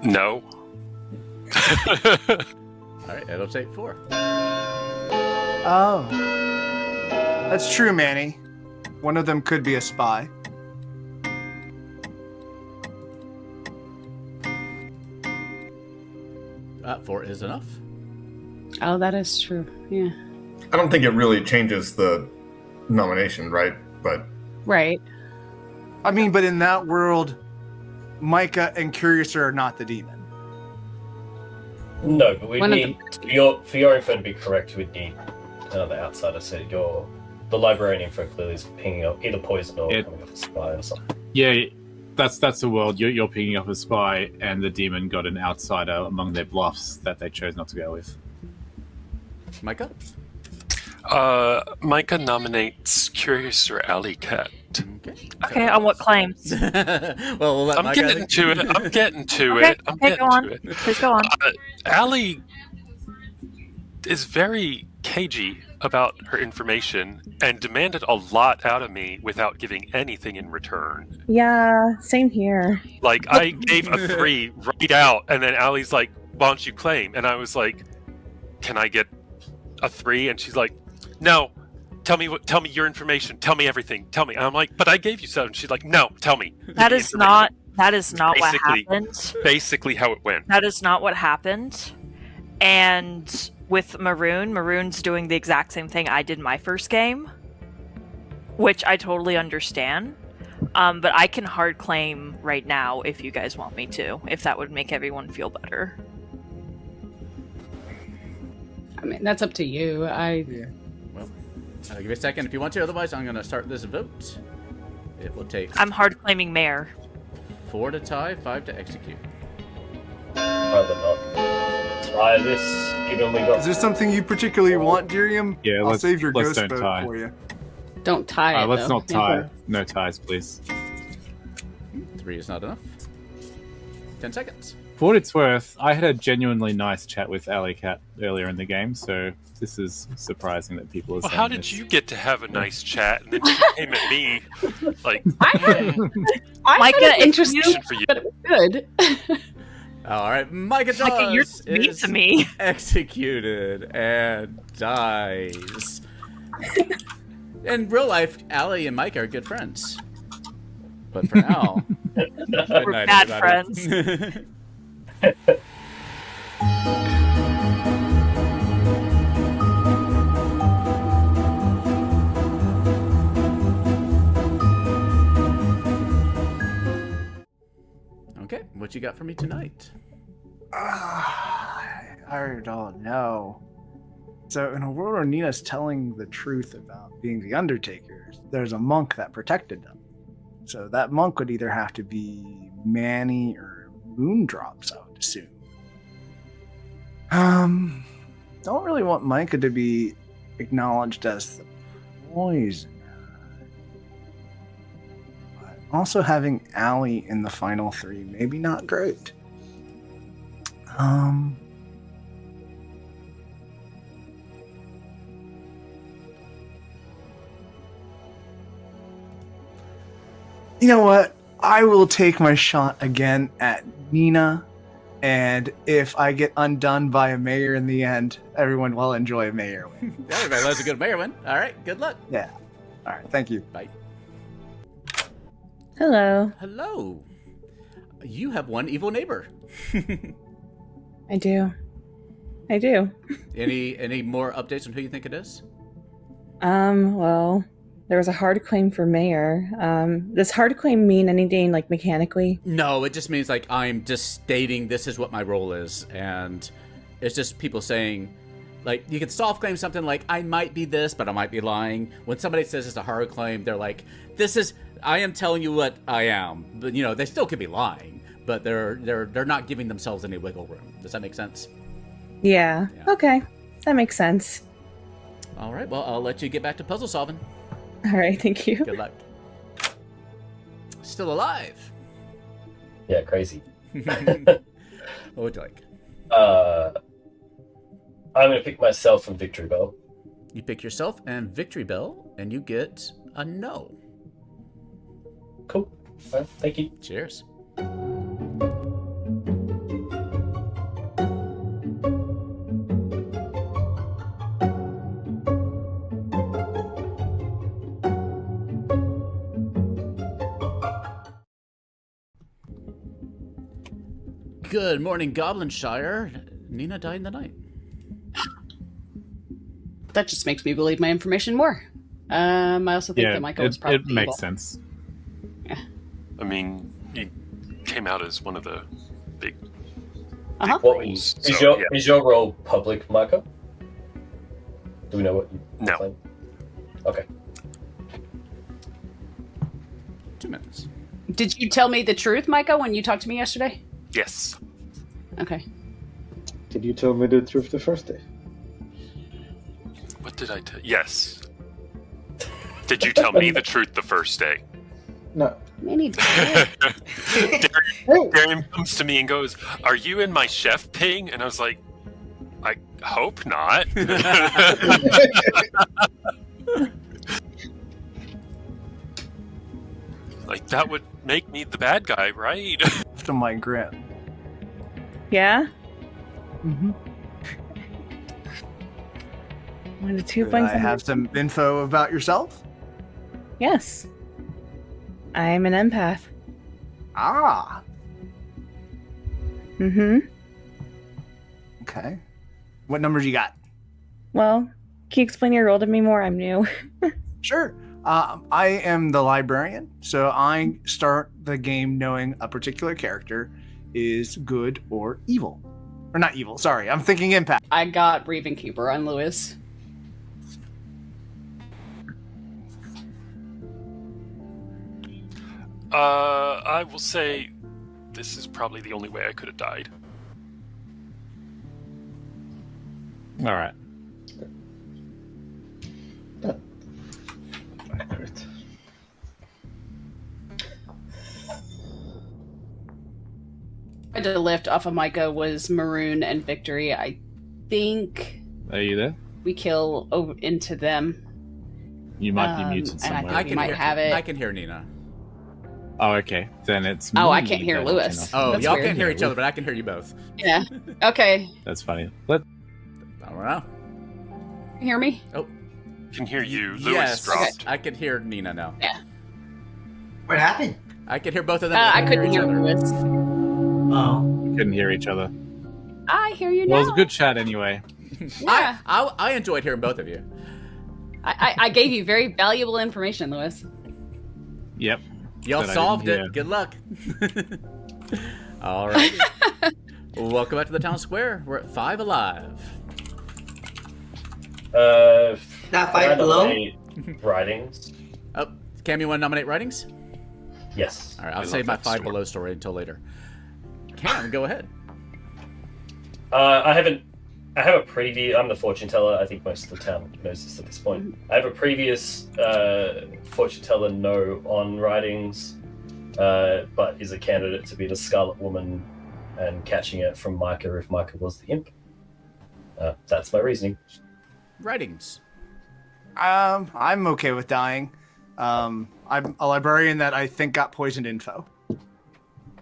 no. All right, it'll take 4. oh, that's true, Manny. One of them could be a spy. 4 is enough. Oh, that is true. Yeah. I don't think it really changes the nomination, right? But Right. I mean, but in that world, Micah and Curiouser are not the demon. No, but we One of need for your info to be correct. We'd need the outsider. So the librarian info clearly is pinging up either poison or coming off a spy or something. Yeah, that's the world. You're picking up a spy, and the demon got an outsider among their bluffs that they chose not to go with. Micah? Micah nominates Curious or Alley Cat. Okay, on what claims? Well, we'll let I'm Micah getting to it. I'm getting to Okay, it. I'm okay, getting go on. to it. Please go on. Allie is very cagey about her information and demanded a lot out of me without giving anything in return. Yeah, same here. Like, I gave a 3 right out, and then Allie's like, why don't you claim? And I was like, can I get a 3? And she's like, no. Tell me your information. Tell me everything. Tell me. And I'm like, but I gave you 7. She's like, no, tell me. That is not what happened. Basically how it went. That is not what happened. And with Maroon's doing the exact same thing I did my first game, which I totally understand. But I can hard claim right now if you guys want me to, if that would make everyone feel better. I mean, that's up to you. Well, I'll give you a second if you want to. Otherwise, I'm going to start this vote. It will take I'm hard claiming Mayor. 4 to tie, 5 to execute. Rather not try this, given we got. Is there something you particularly want, Dirium? Yeah, I'll save your let's ghost don't vote tie. for you. Don't tie it. Let's though. not tie. No ties, please. 3 is not enough. 10 seconds. For what it's worth, I had a genuinely nice chat with Alley Cat earlier in the game, so this is surprising that people are Well, saying how did this. you get to have a nice chat and then you came at me like I had Micah, an if interesting, question for you? but it was good. All right, Micah Micah, you're Jaws mean is to me. executed and dies. In real life, Allie and Micah are good friends. But for now, good We're night, bad everybody. Okay, what you got for me tonight? I don't know. So, in a world where Nina's telling the truth about being the Undertakers, there's a monk that protected them. So that monk would either have to be Manny or Moondrops, I would assume. Don't really want Micah to be acknowledged as the poisoner. But also having Allie in the final 3, maybe not great. You know what? I will take my shot again at Nina, and if I get undone by a mayor in the end, everyone will enjoy a mayor win. Everybody loves a good mayor win. All right, good luck. Yeah. All right, thank you. Bye. Hello. Hello. You have one evil neighbor. I do. Any more updates on who you think it is? Well, there was a hard claim for mayor. Does hard claim mean anything like mechanically? No, it just means like I'm just stating this is what my role is, and it's just people saying, like, you can soft claim something like I might be this, but I might be lying. When somebody says it's a hard claim, they're like, I am telling you what I am, but they still could be lying, but they're not giving themselves any wiggle room. Does that make sense? Yeah. Okay, that makes sense. All right, well, I'll let you get back to puzzle solving. All right, thank you. Good luck. Still alive. Yeah, crazy. What would you like? I'm gonna pick myself and Victory Bell. You pick yourself and Victory Bell, and you get a no. Cool. Well, thank you. Cheers. Good morning, Goblinshire. Nina died in the night. That just makes me believe my information more. I also think that Michael was probably it makes evil. sense. Yeah. I mean, he came out as one of the big What roles. is your role public, Micah? Do we know what you No. Okay. 2 minutes. Did you tell me the truth, Micah, when you talked to me yesterday? Yes. Okay. Did you tell me the truth the first day? What did I tell? Yes. Did you tell me the truth the first day? No. Many. Darian comes to me and goes, "Are you in my chef ping?" And I was like, "I hope not." Like, that would make me the bad guy, right? To my grip. Yeah? Mm-hmm. 1 to 2 Could points. I have some info about yourself? Yes. I'm an empath. Ah. Mm-hmm. Okay. What numbers you got? Well, can you explain your role to me more? I'm new. Sure. I am the librarian, so I start the game knowing a particular character is good or evil. Or not evil, sorry. I'm thinking impact. I got Raven Keeper on Lewis. I will say this is probably the only way I could have died. All right. Accurate. I had to lift off of Micah was Maroon and Victory. I think Are you there? we kill over into them. You might be muted and somewhere. I think we might have it. I can hear Nina. Oh, okay. Then it's Oh, I me can't hear that Lewis. cannot- Oh, That's y'all weird. can't hear each other, but I can hear you both. Yeah. Okay. That's funny. I don't know. You hear me? Can hear you. Lewis Yes, dropped. I can hear Nina now. Yeah. What happened? I can hear both of them. I couldn't hear each other. Lewis. Oh. Couldn't hear each other. I hear you now. Well, it was a good chat anyway. Yeah. I enjoyed hearing both of you. I gave you very valuable information, Lewis. Yep. Y'all That I solved didn't it. hear. Good luck. All right. Welcome back to the town square. We're at 5 alive. Not five below? Writings. Oh, Cam, you want to nominate writings? Yes. All right, I'll I save love my that 5 store. below story until later. Cam, go ahead. I have a preview. I'm the fortune teller. I think most of the town knows this at this point. I have a previous fortune teller no on writings, but is a candidate to be the Scarlet Woman and catching it from Micah if Micah was the imp. That's my I'm a librarian that I think got poisoned info.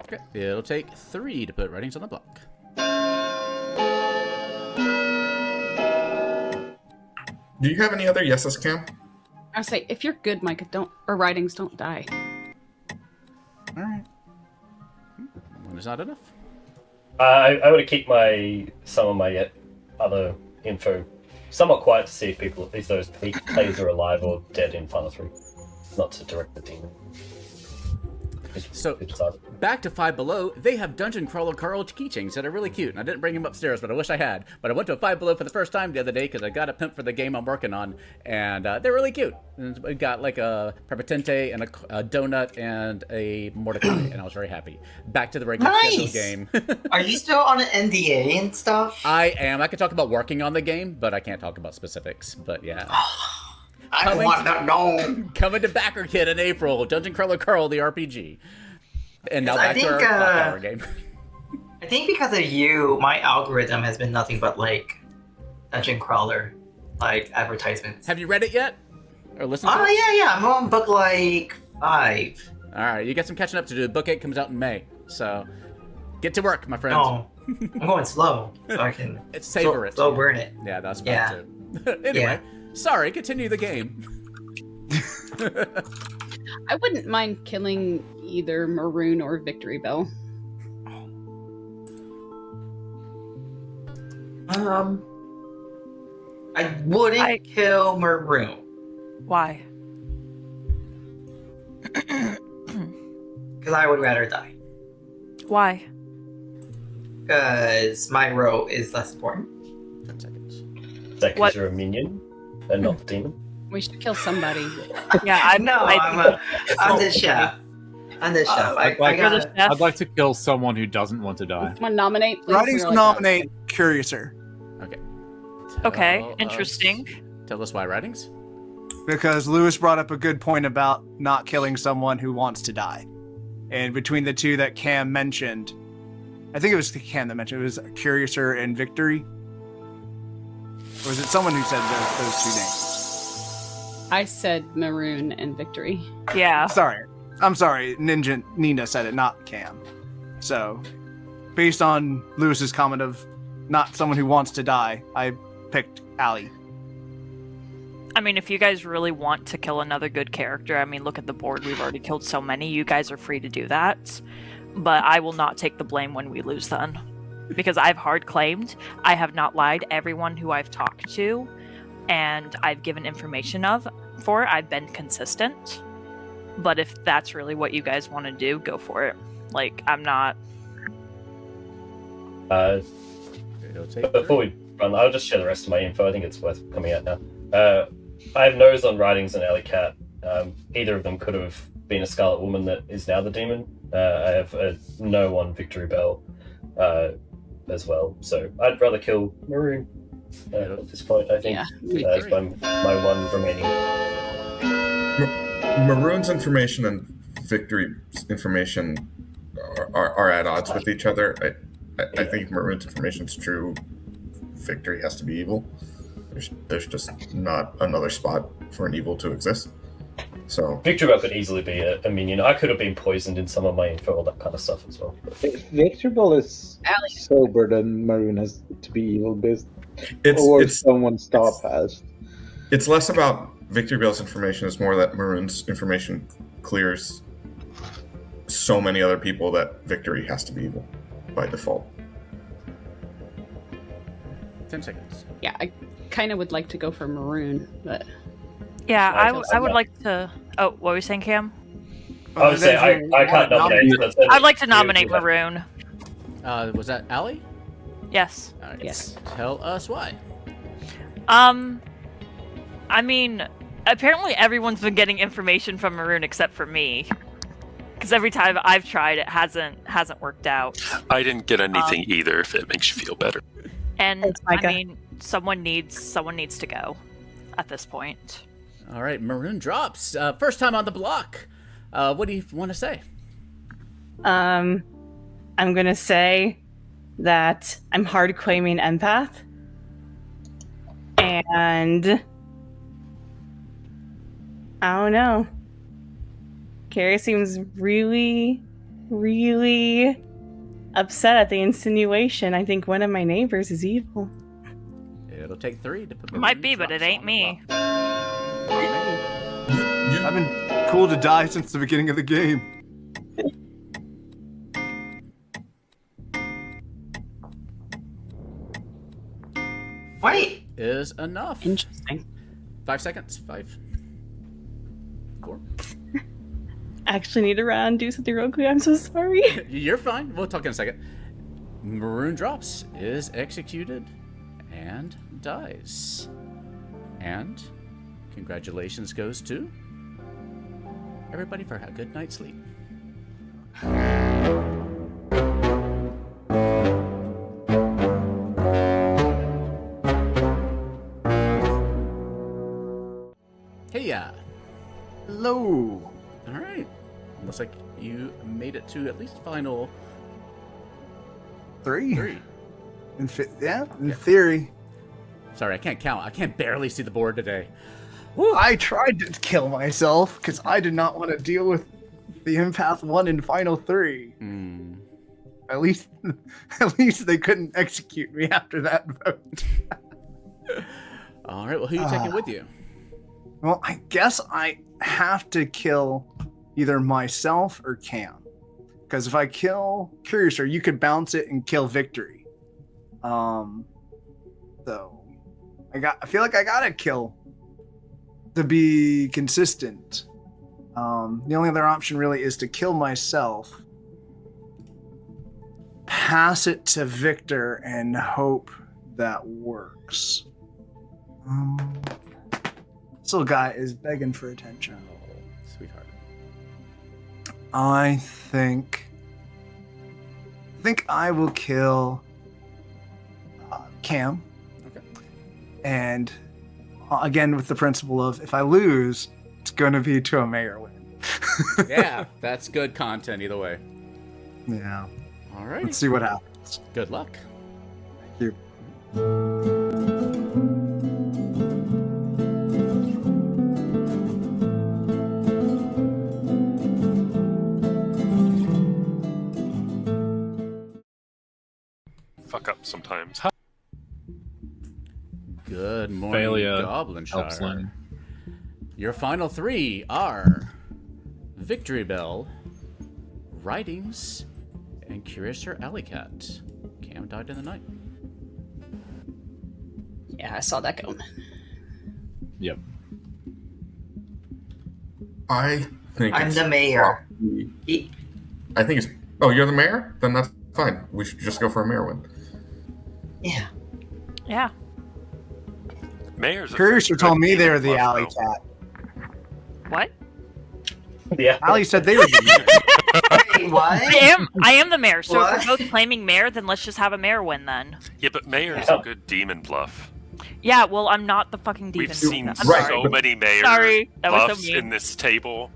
Okay. It'll take 3 to put writings on the block. Do you have any other yeses, Cam? I say, if you're good, Micah, writings don't die. All right. One is not enough. I want to keep some of my other info somewhat quiet to see if those players are alive or dead in Final 3. Not to direct the team. So, back to Five Below, they have Dungeon Crawler Carl keychains that are really cute. And I didn't bring them upstairs, but I wish I had. But I went to a Five Below for the first time the other day because I got a pimp for the game I'm working on. And they're really cute. And we got like a Perpetente and a donut and a Mordecai, and I was very happy. Back to the regular schedule game. Are you still on an NDA and stuff? I am. I could talk about working on the game, but I can't talk about specifics. But yeah. I want to know. Coming to Backer Kid in April, Dungeon Crawler Carl, the RPG. And now back to our Clocktower game. I think because of you, my algorithm has been nothing but like Dungeon Crawler, like advertisements. Have you read it yet? Or listened to it? Oh, yeah. I'm on book like 5. All right, you got some catching up to do. Book 8 comes out in May. So get to work, my friends. No, I'm going slow so I can savor it. Slow burn it. Yeah, that's better too. Anyway. Sorry, continue the game. I wouldn't mind killing either Maroon or Victory Bell. I wouldn't kill Maroon. Why? Because I would rather die. Why? Because my row is less important. 10 seconds. Is that because you're a minion and not the demon? We should kill somebody. Yeah, I'm the chef. I'm the chef. I'd like to kill someone who doesn't want to die. Want to nominate? Please? Writings nominate Curiouser. Okay. Okay, interesting. Tell us why writings? Because Lewis brought up a good point about not killing someone who wants to die. And between the two that Cam mentioned, I think it was Cam that mentioned, it was Curiouser and Victory. Or was it someone who said those two names? I said Maroon and Victory. Yeah. I'm sorry. Nina said it, not Cam. So, based on Lewis's comment of not someone who wants to die, I picked Allie. I mean, if you guys really want to kill another good character, I mean, look at the board. We've already killed so many. You guys are free to do that. But I will not take the blame when we lose then. Because I've hard claimed. I have not lied. Everyone who I've talked to and I've given information I've been consistent. But if that's really what you guys want to do, go for it. Like, I'm not... Before we run, I'll just share the rest of my info. I think it's worth coming out now. I have nose on writings and Alley Cat. Either of them could have been a Scarlet Woman that is now the demon. I have a no on Victory Bell as well. So I'd rather kill Maroon at this point, I think. That's my one remaining. Maroon's information and Victory's information are at odds with each other. I think Maroon's information is true. Victory has to be evil. There's just not another spot for an evil to exist. So Victory Bell could easily be a minion. I could have been poisoned in some of my info, all that kind of stuff as well. Victory Bell is sober than Maroon has to be evil based. It's someone star passed. It's less about Victory Bell's information, it's more that Maroon's information clears so many other people that Victory has to be evil by default. 10 seconds. Yeah, I kind of would like to go for Maroon, but... Yeah, I would like to... Oh, what were you saying, Cam? I would say I can't nominate. I'd like to nominate Maroon. Was that Allie? Yes. All right. Yes. Tell us why. I mean, apparently everyone's been getting information from Maroon except for me. Because every time I've tried, it hasn't worked out. I didn't get anything either, if it makes you feel better. And Thanks, I Micah. mean, someone needs to go at this point. All right, Maroon drops. First time on the block. What do you want to say? I'm gonna say that I'm hard claiming empath, and I don't know. Kara seems really, really upset at the insinuation. I think one of my neighbors is evil. It'll take 3 to put Might be, but it ain't me. I've been cool to die since the beginning of the game. Wait. Is enough. Interesting. 5 seconds. 5. 4. I actually need to run and do something real quick. I'm so sorry. You're fine. We'll talk in a second. Maroon Drops is executed and dies. And congratulations goes to everybody for a good night's sleep. Hey, Hello. all right. Looks like you made it to at least final 3. 3. In theory. Sorry, I can't count. I can't barely see the board today. I tried to kill myself because I did not want to deal with the empath 1 in final 3. At least they couldn't execute me after that vote. All right. Well, who are you taking with you? Well, I guess I have to kill either myself or Cam. Because if I kill Curiouser, you could bounce it and kill Victory. So I feel like I gotta kill to be consistent. The only other option really is to kill myself, pass it to Victor, and hope that works. This little guy is begging for attention. Sweetheart. I think I will kill Cam. Okay. And again, with the principle of if I lose, it's going to be to a mayor win. Yeah, that's good content either way. Yeah. All right. Let's see what happens. Good luck. Thank you. Fuck up sometimes. Good morning, Failure Goblin helps Shire. learn. Your final 3 are Victory Bell, Writings, and Curiouser Alley Cat. Cam died in the night. Yeah, I saw that going. Yep. I think I'm it's the mayor. I think it's. Oh, you're the mayor? Then that's fine. We should just go for a mayor win. Yeah. Yeah. Mayor's a Curiouser good told me they were demon the bluff, alley though. cat. What? Yeah. Alley said they were the Wait, what? I am the mayor. So What? if we're both claiming mayor, then let's just have a mayor win then. Yeah, but Mayor's Yeah. a good demon bluff. Yeah, well, I'm not the fucking demon. We've seen I'm Right, sorry. so many Mayor Sorry, that was so bluffs mean. in this table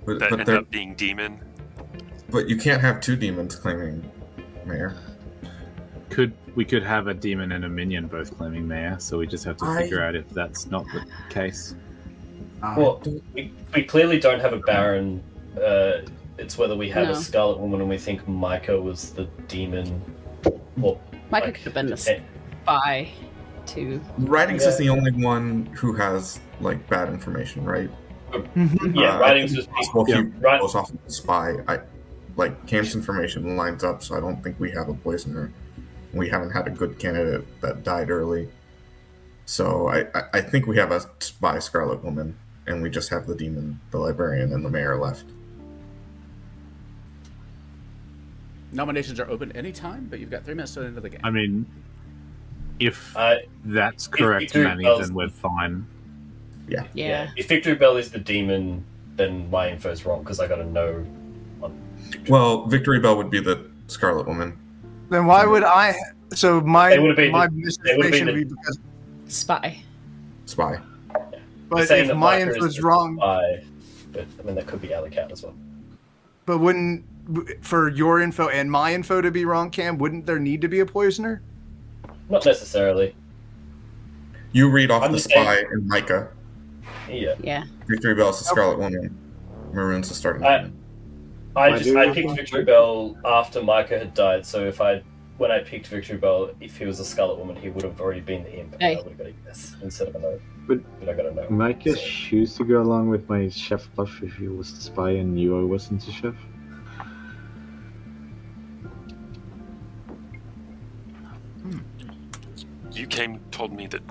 But, that but, end they're- up being demon. but you can't have 2 demons claiming mayor. We could have a demon and a minion both claiming mayor, so we just have to figure out if that's not the case. Well, we clearly don't have a Baron. It's whether we have No. a Scarlet Woman and we think Micah was the demon. Or, Micah like, could have been the eh, spy, too. Writings is Yeah. the only one who has like bad information, right? Yeah, Writings was. Well, he Right. goes off as a spy. Cam's information lines up, so I don't think we have a poisoner. We haven't had a good candidate that died early. So I think we have a spy Scarlet Woman, and we just have the demon, the librarian, and the mayor left. Nominations are open anytime, but you've got 3 minutes to the end of the game. I mean, if I that's correct, Victory Manny, Bell's- then we're fine. Yeah. If Victory Bell is the demon, then my info's wrong because I got a no. Well, Victory Bell would be the Scarlet Woman. Then why would I? So my They would've been- my they would've misinformation been would be because. Spy. Spy. But saying if that my Micah info is is wrong, But I mean, that could be Alley Cat as well. but wouldn't for your info and my info to be wrong, Cam? Wouldn't there need to be a poisoner? Not necessarily. You read off I'm the just saying- spy and Micah. Yeah. Yeah. Victory Bell's the Scarlet Woman. Maroon's the starting I line. I picked Victory Bell after Micah had died. So when I picked Victory Bell, if he was a Scarlet Woman, he would have already been the imp. Hey. I would have got a yes instead of a no. But I got a no. might just choose to go along with my chef buff if he was the spy and knew I wasn't the chef. You told me that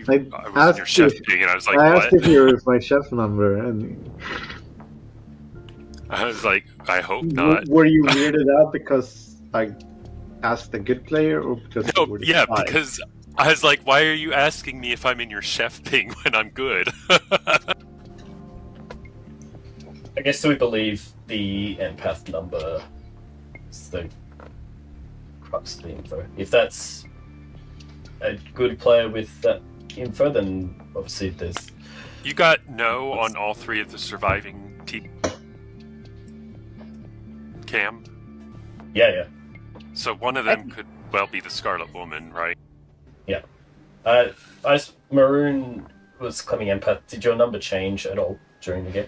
I I was in your chef thing, and I was like, I asked what? if you were my chef number, and I was like, I hope not. were you weirded out because I asked a good player, or because No, you were the yeah, spy? because I was like, why are you asking me if I'm in your chef ping when I'm good? I guess do we believe the empath number is the crux of the info? If that's a good player with that info, then obviously there's... You got no on all three of the surviving team. Cam? Yeah. So one of them could well be the Scarlet Woman, right? Yeah. As Maroon was claiming empath, did your number change at all during the game?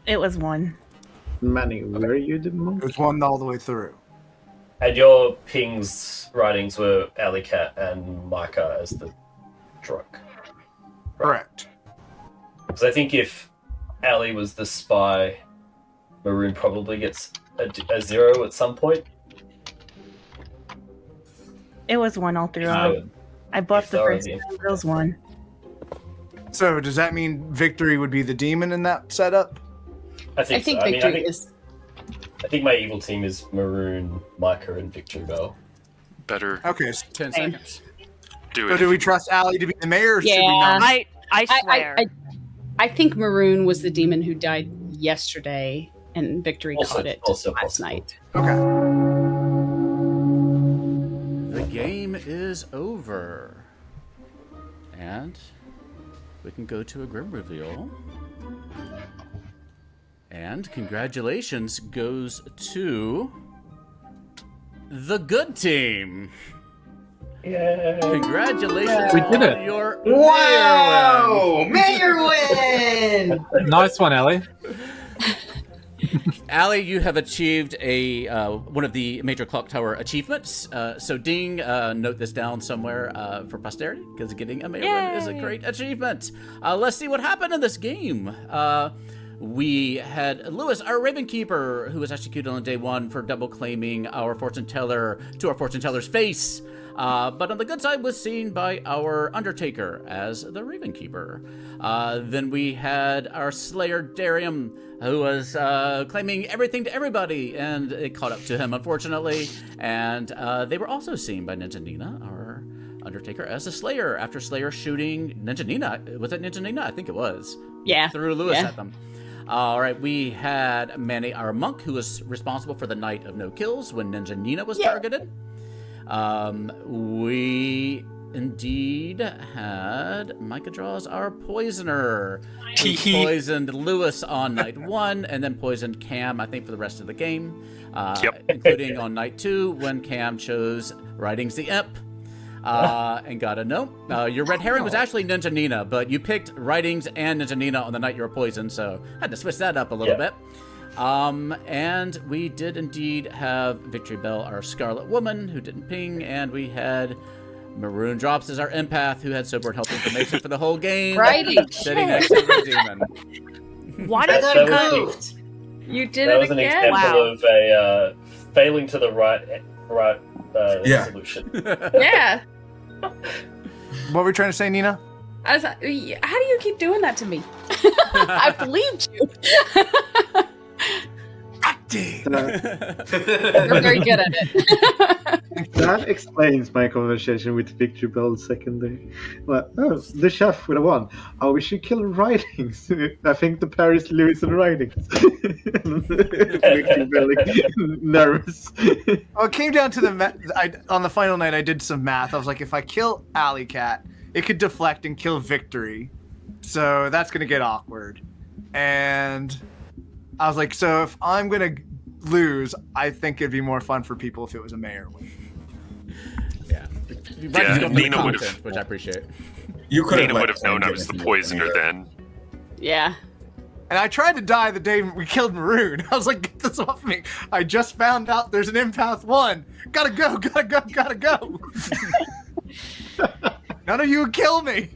It was 1. Manny, were you the monk? It was 1 all the way through. And your ping's writings were Alley Cat and Micah as the drunk. Correct. Because I think if Alley was the spy, Maroon probably gets a 0 at some point. It was 1 all throughout. I buffed the first time. It was 1. So does that mean Victory would be the demon in that setup? I think so. Victory is. I think my evil team is Maroon, Micah, and Victory Bell. Better. Okay. 10 seconds. Do So it. do we trust Allie to be the mayor? Or should we Yeah. not? I swear. I think Maroon was the demon who died yesterday, and Victory caught it last night. Okay. The game is over. And we can go to a Grim reveal. And congratulations goes to the good team. Yay. Congratulations We did on it. your Wow! Mayor win! Nice one, Ellie. Allie, you have achieved a one of the major Clocktower achievements. So Ding, note this down somewhere for posterity, because getting a mayor win is a great achievement. Let's see what happened in this game. We had Lewis, our Raven Keeper, who was executed on day 1 for double claiming our fortune teller to our fortune teller's face. But on the good side was seen by our Undertaker as the Raven Keeper. Then we had our Slayer Darium, who was claiming everything to everybody, and it caught up to him, unfortunately. And they were also seen by Ninja Nina, our Undertaker, as a Slayer, after Slayer shooting Ninja Nina. Was it Ninja Nina? I think it was. Yeah. Threw Lewis Yeah. at them. All right, we had Manny, our monk, who was responsible for the night of no kills when Ninja Nina was targeted. We indeed had Micah Draws, our poisoner, who poisoned Lewis on night 1 and then poisoned Cam, I think, for the rest of the game, including on night 2 when Cam chose Writings the Imp. And got a no. Your red herring was actually Ninja Nina, but you picked Writings and Ninja Nina on the night you were poisoned, so I had to switch that up a little bit. And we did indeed have Victory Bell, our Scarlet Woman, who didn't ping, and we had Maroon Drops as our empath, who had sober and health information for the whole game. Righty. Sitting next to the demon. Why I did got you goofed. You did That it was an again? example of a failing to the right Yeah. solution. Yeah. What were we trying to say, Nina? I was like, how do you keep doing that to me? I believed you. You're very good at it. That explains my conversation with Victory Bell the second day. Well, the chef would have won. Oh, we should kill Writings. I think the pair is Lewis and Writings. Victory Bell, nervous. Well, it came down to on the final night, I did some math. I was like, if I kill Alley Cat, it could deflect and kill Victory. So that's going to get awkward. And I was like, so if I'm going to lose, I think it'd be more fun for people if it was a mayor win. Yeah. Yeah, Nina would have. Which I appreciate. You could Nina would have known I was the poisoner then. Yeah. And I tried to die the day we killed Maroon. I was like, get this off me. I just found out there's an empath 1. Gotta go. None of you would kill me.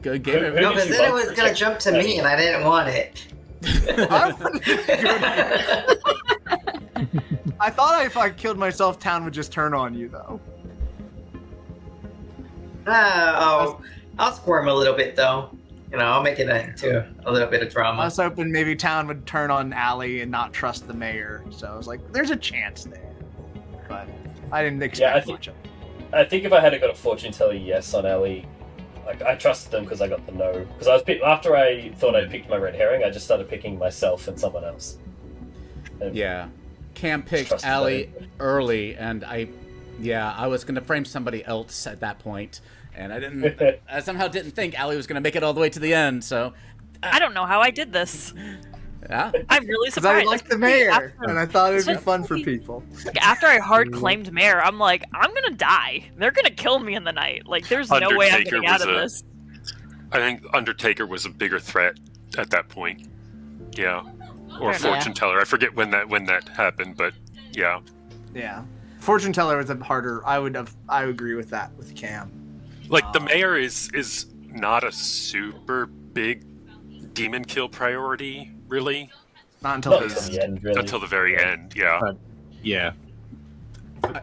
Good game. No, because then it was gonna jump to me, and I didn't want it. I thought if I killed myself, town would just turn on you, though. I'll squirm a little bit, though. You know, I'll make it into a little bit of I drama. was hoping maybe town would turn on Allie and not trust the mayor. So I was like, there's a chance there. But I didn't expect much of it. I think if I had got a fortune teller yes on Ellie, like I trusted them because I got the no. Because after I thought I picked my red herring, I just started picking myself and someone else. And Yeah. Cam picked Allie early, and I was going to frame somebody else at that point, and I somehow didn't think Allie was going to make it all the way to the end, so... I don't know how I did this. Yeah. I'm really Because I surprised. like the mayor, and I thought it'd be fun for people. Like, after I hard claimed mayor, I'm like, I'm gonna die. They're gonna kill me in the night. Like, there's no way I'm getting out of this. I think Undertaker was a bigger threat at that point. Yeah. Or Fair enough. fortune teller. I forget when that happened, but yeah. Yeah. Fortune teller was a harder. I would agree with that with Cam. Like the mayor is not a super big demon kill priority, really. Not until the end, really. Until the very end, yeah. Yeah.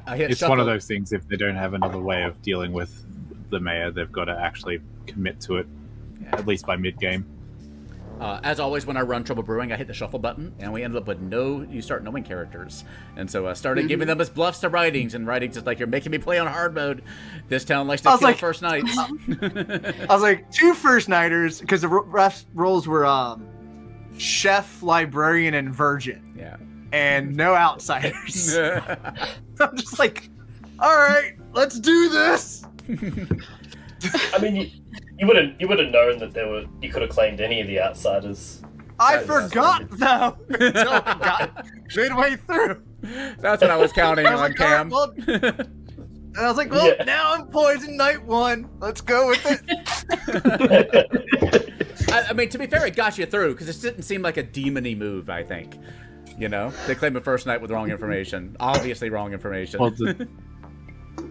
I hit It's shuffle. one of those things, if they don't have another way of dealing with the mayor, they've got to actually commit to it, at least by mid-game. As always, when I run Trouble Brewing, I hit the shuffle button, and we ended up with you start knowing characters. And so I started giving them as bluffs to writings, and writings is like, you're making me play on hard mode. This town likes to kill first nights. I was like, 2 first nighters, because the ref roles were chef, librarian, and virgin. Yeah. And no outsiders. I'm just like, all right, let's do this. I mean, you would have known that you could have claimed any of the outsiders. I forgot though until I got midway through. That's what I was counting I was on, like, Cam. all right, well, and I was like, well, now I'm poisoned night 1. Let's go with it. I mean, to be fair, it got you through because it didn't seem like a demon-y move. I think, you know, they claimed the first night with wrong information. Obviously, wrong information. Well,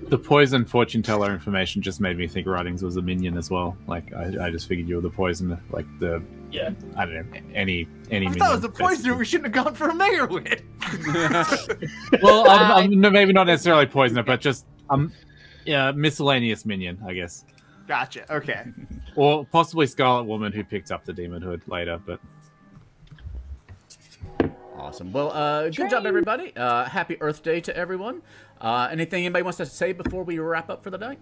the poison fortune teller information just made me think Writings was a minion as well. Like I just figured you were the poison, like the I don't know any I minion. thought it was the poisoner. We shouldn't have gone for a mayor win. Well, I'm maybe not necessarily poisoner, but just miscellaneous minion, I guess. Gotcha. Okay. Or possibly Scarlet Woman who picked up the demon hood later, but. Awesome. Well, good job, everybody. Happy Earth Day to everyone. Anything anybody wants to say before we wrap up for the night?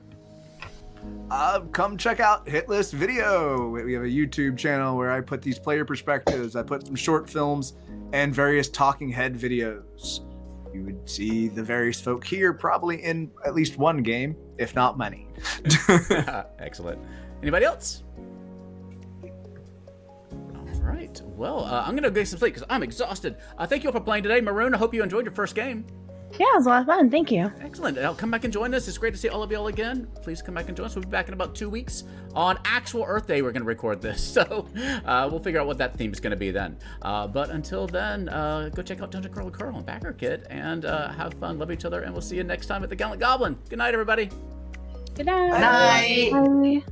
Come check out Hitlist Video. We have a YouTube channel where I put these player perspectives. I put some short films and various talking head videos. You would see the various folk here probably in at least one game, if not many. Excellent. Anybody else? All right. Well, I'm going to go get some sleep because I'm exhausted. Thank you all for playing today. Maroon, I hope you enjoyed your first game. Yeah, it was a lot of fun. Thank you. Excellent. Come back and join us. It's great to see all of y'all again. Please come back and join us. We'll be back in about 2 weeks. On actual Earth Day, we're going to record this. So we'll figure out what that theme is going to be then. But until then, go check out Dungeon Crawler Carl and Backer Kid and have fun, love each other, and we'll see you next time at the Gallant Goblin. Good night, everybody. Good night. Night. Bye.